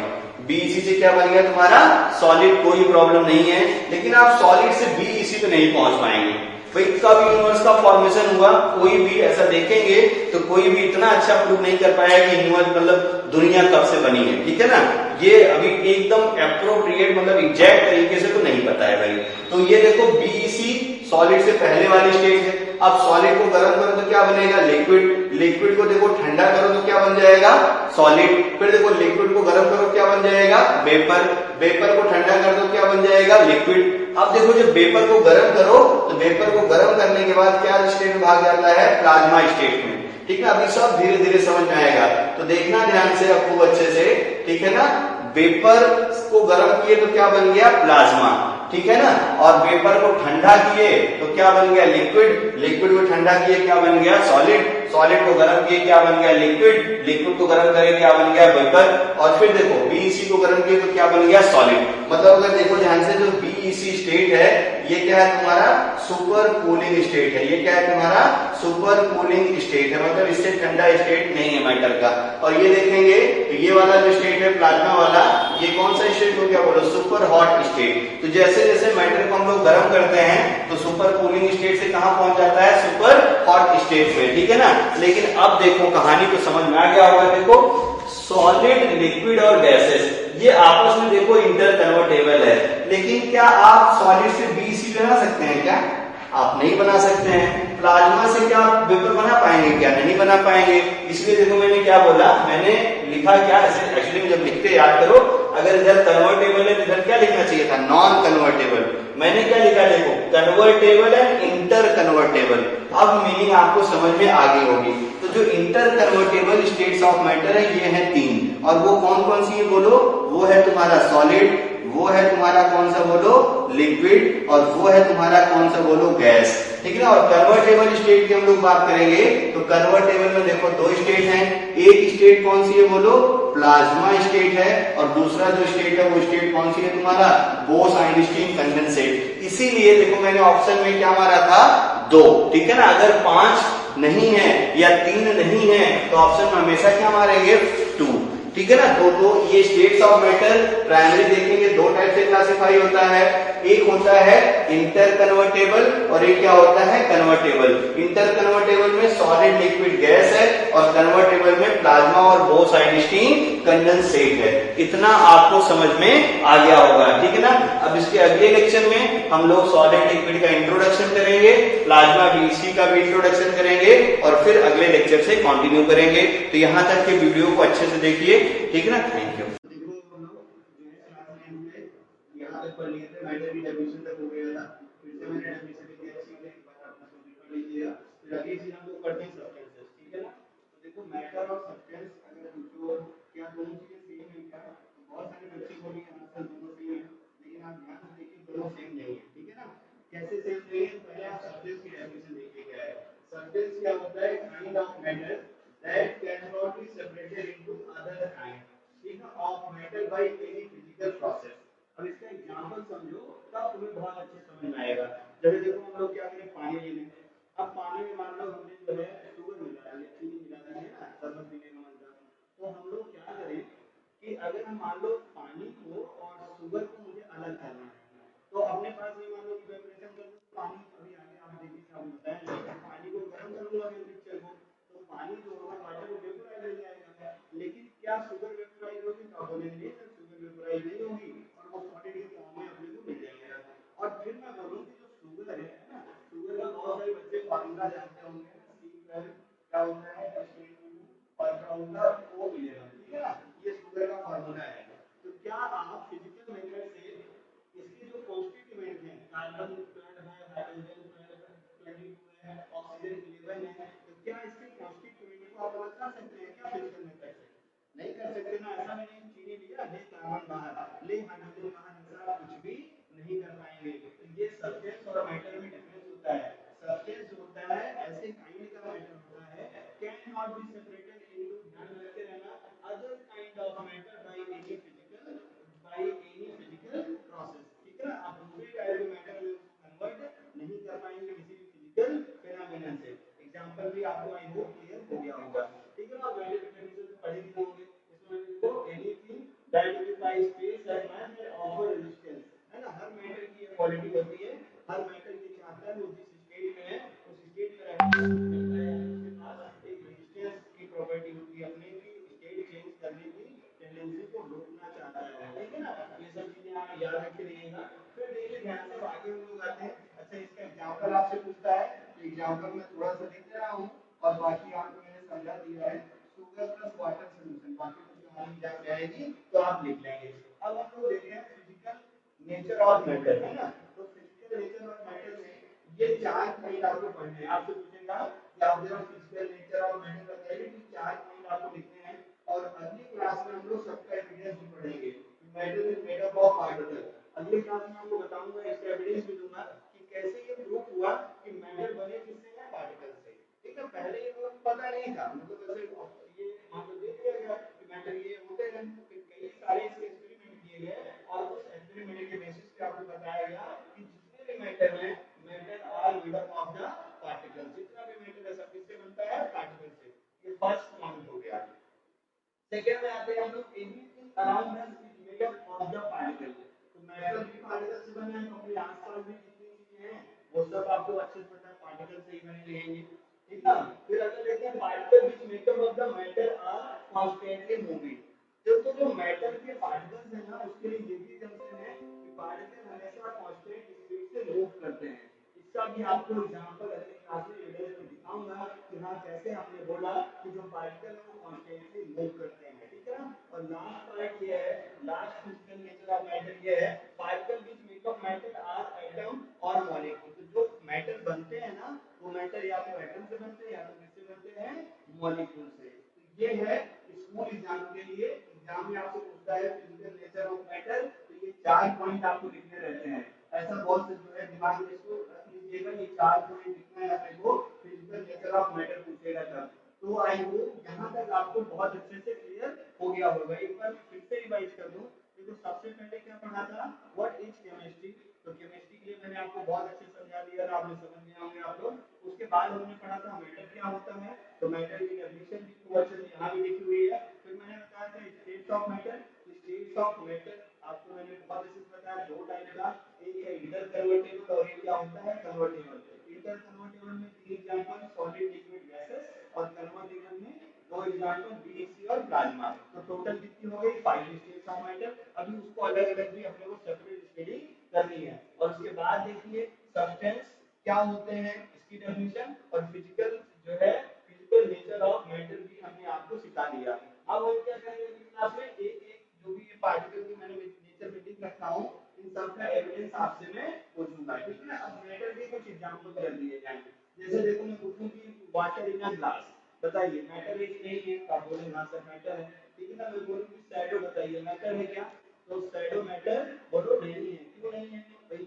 बीईसी से क्या बन गया तुम्हारा सॉलिड, कोई प्रॉब्लम नहीं है। लेकिन आप सॉलिड से बीईसी पे नहीं पहुंच पाएंगे। भाई कब यूनिवर्स का फॉर्मेशन हुआ, कोई भी ऐसा देखेंगे तो कोई भी इतना अच्छा प्रूव नहीं कर पाया कि यूनिवर्स मतलब दुनिया कब से बनी है, ठीक है ना। ये अभी एकदम अप्रोप्रिएट मतलब एग्जैक्ट तरीके से तो नहीं पता है भाई। तो ये देखो बीईसी सॉलिड से पहले वाली स्टेज है। अब सॉलिड को गर्म करो तो क्या बनेगा लिक्विड, लिक्विड को देखो ठंडा करो तो क्या बन जाएगा सॉलिड, फिर देखो लिक्विड को गर्म करो क्या बन जाएगा वेपर, वेपर को ठंडा कर दो क्या बन जाएगा लिक्विड। अब देखो जब वेपर को गर्म करो तो वेपर को गर्म करने के बाद क्या स्टेट में भाग जाता है प्लाज्मा स्टेट में, ठीक है। अभी सब धीरे धीरे समझ में आएगा, तो देखना ध्यान से अब खूब अच्छे से, ठीक है ना। वेपर को गर्म किए तो क्या बन गया प्लाज्मा, ठीक है ना। और वेपर को ठंडा किए तो क्या बन गया लिक्विड, लिक्विड को ठंडा किए क्या बन गया सॉलिड, सॉलिड को गर्म किए क्या बन गया लिक्विड, लिक्विड को गर्म करे क्या बन गया वेपर। और फिर देखो बीईसी को गर्म किए तो क्या बन गया सॉलिड। मतलब अगर देखो ध्यान से जो बीईसी स्टेट है ये क्या है तुम्हारा सुपर कूलिंग स्टेट है, ये क्या है तुम्हारा सुपर कूलिंग स्टेट है, मतलब इससे ठंडा स्टेट नहीं है मैटर का। और ये देखेंगे तो ये वाला जो स्टेट है प्लाज्मा वाला, ये कौन सा स्टेट हो गया बोलो सुपर हॉट स्टेट। तो जैसे जैसे मैटर को हम लोग गर्म करते हैं तो सुपर कूलिंग स्टेट से कहां पहुंच जाता है सुपर हॉट स्टेट में, ठीक है ना। लेकिन अब देखो कहानी तो समझ में आ गया होगा। देखो सॉलिड लिक्विड और गैसेस ये आपस में देखो इंटर कन्वर्टेबल है, लेकिन क्या आप सॉलिड से बीईसी बना सकते हैं क्या, आप नहीं बना सकते हैं। प्लाज्मा से क्या आप वेपर बना पाएंगे क्या, नहीं बना पाएंगे। इसलिए देखो मैंने क्या बोला, मैंने लिखा क्या, एक्चुअली जब लिखते याद करो, अगर इधर कन्वर्टेबल है तो इधर क्या लिखना चाहिए था नॉन कन्वर्टेबल। मैंने क्या लिखा देखो कन्वर्टेबल एंड इंटर कन्वर्टेबल। अब मीनिंग आपको समझ में आ गई होगी। तो जो inter convertible states of matter है ये है 3, और वो कौन कौन सी है बोलो, वो है तुम्हारा सॉलिड, वो है तुम्हारा कौन सा बोलो लिक्विड, और वो है तुम्हारा कौन सा बोलो गैस, ठीक है ना। और कन्वर्टेबल स्टेट की हम लोग बात करेंगे तो कन्वर्टेबल में देखो 2 स्टेट हैं, एक स्टेट कौन सी है बोलो प्लाज्मा स्टेट है, और दूसरा जो स्टेट है वो स्टेट कौन सी है तुम्हारा बोस-आइंस्टीन कंडेंसेट। इसीलिए देखो मैंने ऑप्शन में क्या मारा था 2, ठीक है ना। अगर 5 नहीं है या 3 नहीं है तो ऑप्शन में हमेशा क्या मारेंगे 2, ठीक है ना। तो ये स्टेट्स ऑफ मैटर प्राइमरी देखेंगे 2 टाइप से क्लासिफाई होता है, एक होता है इंटर कन्वर्टेबल और एक क्या होता है कन्वर्टेबल। इंटर कन्वर्टेबल में सॉलिड लिक्विड गैस है, और कन्वर्टेबल में प्लाज्मा और बोस-आइंस्टीन कंडेंसेट है। इतना आपको समझ में आ गया होगा, ठीक है ना। अब इसके अगले लेक्चर में हम लोग सॉलिड लिक्विड का इंट्रोडक्शन करेंगे, प्लाज्मा बीईसी का भी इंट्रोडक्शन करेंगे, और फिर अगले लेक्चर से कंटिन्यू करेंगे। तो यहाँ तक के वीडियो को अच्छे से देखिए, ठीक है ना। Thank you. यहाँ तक पढ़ लिए थे, मैटर की डेफिनेशन तक हो गया था, फिर से मैंने डेफिनेशन लिख दिया, इसी एक बार आपने सभी पढ़ लीजिएगा। फिर अगली चीज हम लोग पढ़ते हैं सब्सटेंसेस, ठीक है ना। तो देखो मैटर और सब्सटेंस अगर पूछो क्या दोनों चीजें सेम है क्या, तो बहुत सारे बच्चे बोलेंगे आंसर दोनों सेम है, लेकिन आप ध्यान से देखिए दोनों सेम नहीं है, ठीक है ना। कैसे सेम नहीं है, पहले आप सब्सटेंस की डेफिनेशन देखिए क्या है। सब्सटेंस क्या होता है, kind of matter that can not be separated into other kind, ठीक है, of matter by any physical process. अब इसका एग्जांपल समझो तब तुम्हें बहुत अच्छे समझ में आएगा। जैसे देखो हम लोग क्या करें पानी ले लेते हैं, अब पानी में मान लो हमने जो है शुगर मिला लिया, चीनी मिला दी है ना शरबत पीने का मन था, तो हम लोग क्या करें कि अगर हम मान लो पानी को और शुगर को मुझे अलग करना है, तो अपने पास में मान लो इवेपोरेशन कर दो, पानी अभी आगे आप देखिए क्या होता है, पानी को गर्म कर दूंगा मैं मिक्सचर को, तो पानी जो होगा वाटर को वेपोराइज हो जाएगा। लेकिन क्या शुगर वेपोराइज होगी, कार्बोनेशन शुगर वेपोराइज नहीं होगी, और वो सॉलिड के फॉर्म में अपने को मिल जाएगा। और फिर मैं बोलूं कि जो शुगर है ना, शुगर का बहुत सारे बच्चे फार्मूला जानते होंगे, C12 क्या होता है और फार्मूला O मिलेगा, ठीक है ना, ये शुगर का फार्मूला है। तो क्या आप फिजिकल मेथड से इसके जो कॉन्स्टिट्यूएंट हैं कार्बन 12 है, हाइड्रोजन 22 है, ऑक्सीजन 11 है, तो क्या इसके कॉन्स्टिट्यूएंट को आप अलग कर सकते हैं क्या फिजिकल मेथड से, नहीं कर सकते ना। ऐसा मैंने चीनी लिया ले कार्बन बाहर ले हाइड्रोजन बाहर, ऐसा कुछ भी नहीं कर पाएंगे। तो ये सब्सटेंस और मैटर में डिफरेंस होता है। सब्सटेंस जो होता है ऐसे काइंड का मैटर होता है can not be separated into, ध्यान रखते रहना, other kind of matter by any physical process, ठीक है ना। आप दूसरे टाइप के मैटर में उसको कन्वर्ट नहीं कर पाएंगे किसी भी फिजिकल फिनोमेनन से। एग्जांपल भी आपको आई होप क्लियर हो गया होगा, ठीक है ना। आप वैल्यू डेफिनेशन से पढ़े भी होंगे, इसमें देखो anything that bye space and mass and offer resistance, है ना। हर मेटल की ये क्वालिटी होती है, हर मेटल ये चाहता है वो जिस स्टेट में है उस स्टेट में रहता है, उसके पास एक रेजिस्टेंस की प्रॉपर्टी होती है, अपने की स्टेट चेंज करने की टेंडेंसी को रोकना चाहता है, ठीक है ना। ये सब चीजें आप याद रख रखिएगा। फिर देखिए ध्यान से आगे हम लोग आते हैं। अच्छा, इसका एग्जांपल आपसे पूछता है, तो एग्जांपल में थोड़ा सा लिख रहा हूं और बाकी आपको मैंने समझा दिया है। शुगर प्लस वाटर सॉल्यूशन, बाकी तो हमारी एग्जाम में आएगी तो आप लिख लेंगे। अब हम लोग देखते हैं फिजिकल नेचर ऑफ मैटर, है ना। तो फिजिकल नेचर ऑफ मैटर में ये चार पॉइंट आपको पढ़ने हैं। आपसे पूछेगा कि आप जरा फिजिकल नेचर ऑफ मैटर बताइए, कि चार पॉइंट आपको लिखने हैं और अगली क्लास में हम लोग सबका एविडेंस भी पढ़ेंगे। Matter is made up of particle, अगली क्लास में आपको बताऊंगा, इसका एविडेंस भी दूंगा कि कैसे ये प्रूफ हुआ कि मैटर बने किससे है, पार्टिकल से। ठीक है, पहले ये पता नहीं था, मतलब ऐसे ये मान लो दे दिया गया कि मैटर ये होते हैं, फिर कई सारे इसके एक्सपेरिमेंट किए गए और उस एक्सपेरिमेंट के बेसिस पे आपको बताया गया कि जितने भी मैटर हैं, matter are made up of the particle, जितना भी मैटर है सब किससे बनता है, पार्टिकल से। ये फर्स्ट पॉइंट हो गया। सेकंड में आते हैं हम लोग, anything around us is made up of the particle. तो मैटर भी पार्टिकल से बना है, तो अपने आसपास भी जितनी चीजें हैं वो सब आपको अच्छे से पता है पार्टिकल से ही बने रहेंगे, ठीक ना। फिर अगर देखते हैं particle which make up of the matter are constantly moving. तो जो मैटर के पार्टिकल्स हैं ना, उसके लिए ये भी कंसेप्ट है कि पार्टिकल हमेशा कांस्टेंट स्पीड से मूव करते हैं। इसका भी आपको एग्जांपल अगले क्लास में एविडेंस में दिखाऊंगा कि हां कैसे हमने बोला कि जो पार्टिकल है वो कांस्टेंटली मूव करते हैं, ठीक है ना। और लास्ट पार्ट ये है, last physical nature of matter ये है, particle which make up matter are atom और मॉलिक्यूल। तो जो मैटर बनते हैं ना, वो मैटर या तो एटम से बनते हैं या तो किससे बनते हैं, मॉलिक्यूल से। तो ये है स्कूल एग्जाम के लिए, एग्जाम में आपसे पूछता है फिजिकल नेचर ऑफ मैटर, तो ये चार पॉइंट आपको लिखने रहते हैं। ऐसा बहुत से जो है दिमाग में इसको रख लीजिएगा, ये चार पॉइंट लिखना है अपने को, फिजिकल नेचर ऑफ मैटर पूछेगा तब। तो आई होप यहां तक आपको बहुत अच्छे से क्लियर हो गया होगा। एक बार फिर से रिवाइज कर दूं, देखो सबसे पहले क्या पढ़ा था, व्हाट इज केमिस्ट्री। तो केमिस्ट्री के लिए मैंने आपको बहुत अच्छे से समझा दिया था, आपने समझ गए होंगे आप लोग। उसके बाद हमने पढ़ा था मैटर क्या होता है, तो मैटर की डेफिनेशन भी खूब अच्छे से यहां भी लिखी हुई है। फिर मैंने बताया था states of matter. States of matter आपको मैंने बहुत अच्छे से बताया, दो टाइप का, एक है इंटर कन्वर्टेबल और एक क्या होता है, कन्वर्टेबल। इंटर कन्वर्टेबल में तीन एग्जांपल, सॉलिड, लिक्विड, गैसेस, और कन्वर्टेबल में दो एग्जांपल, बीएससी और प्लाज्मा। तो टोटल कितनी हो गई, 5 स्टेट्स ऑफ मैटर। अभी उसको अलग अलग भी अपने को सेपरेट स्टडी करनी है। और उसके बाद देखिए सब्सटेंस क्या होते हैं, इसकी डेफिनेशन, और फिजिकल जो है, फिजिकल नेचर ऑफ मैटर भी हमने आपको सिखा दिया। अब हम क्या करेंगे इस क्लास में, एक एक जो भी ये पार्टिकल की मैंने नेचर में लिख रखा हूं, इन सब का एविडेंस आपसे मैं पूछूंगा, ठीक है ना। अब मैटर के कुछ एग्जांपल कर दिए जाएंगे। जैसे देखो मैं पूछूं कि वाटर इन अ ग्लास, बताइए मैटर है कि नहीं है, तो आप बोलेंगे हां सर मैटर है, ठीक है ना। मैं बोलूं कि शैडो बताइए मैटर है क्या, तो शैडो मैटर बोलो नहीं है। क्यों नहीं है भाई,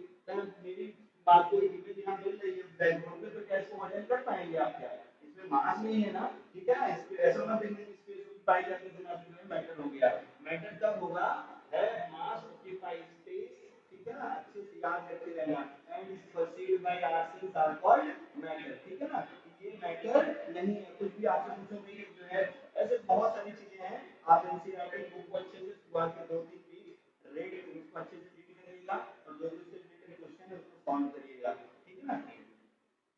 मेरी बात को इमेज यहां मिल रही है बैकग्राउंड पे, तो क्या इसको अटेंड कर पाएंगे आप, क्या इसमें मास नहीं है ना, ठीक है ना। इसके ऐसा मत देखिए स्पेस ऑक्यूपाई करके देना फिर मैटर हो गया। मैटर तब होगा है मास ऑक्यूपाई स्पेस, ठीक है ना, अच्छे से याद रखे रहना। And is perceived by ourselves are called matter, ठीक है ना। ये मैटर नहीं है, कुछ भी आपसे पूछोगे जो है, ऐसे बहुत सारी चीजें हैं। आप एनसीईआरटी बुक को अच्छे से शुरुआत के 2-3 वीक रेड उसको अच्छे से रीड करिएगा और जो जो से रिलेटेड क्वेश्चन है उसको सॉल्व करिएगा।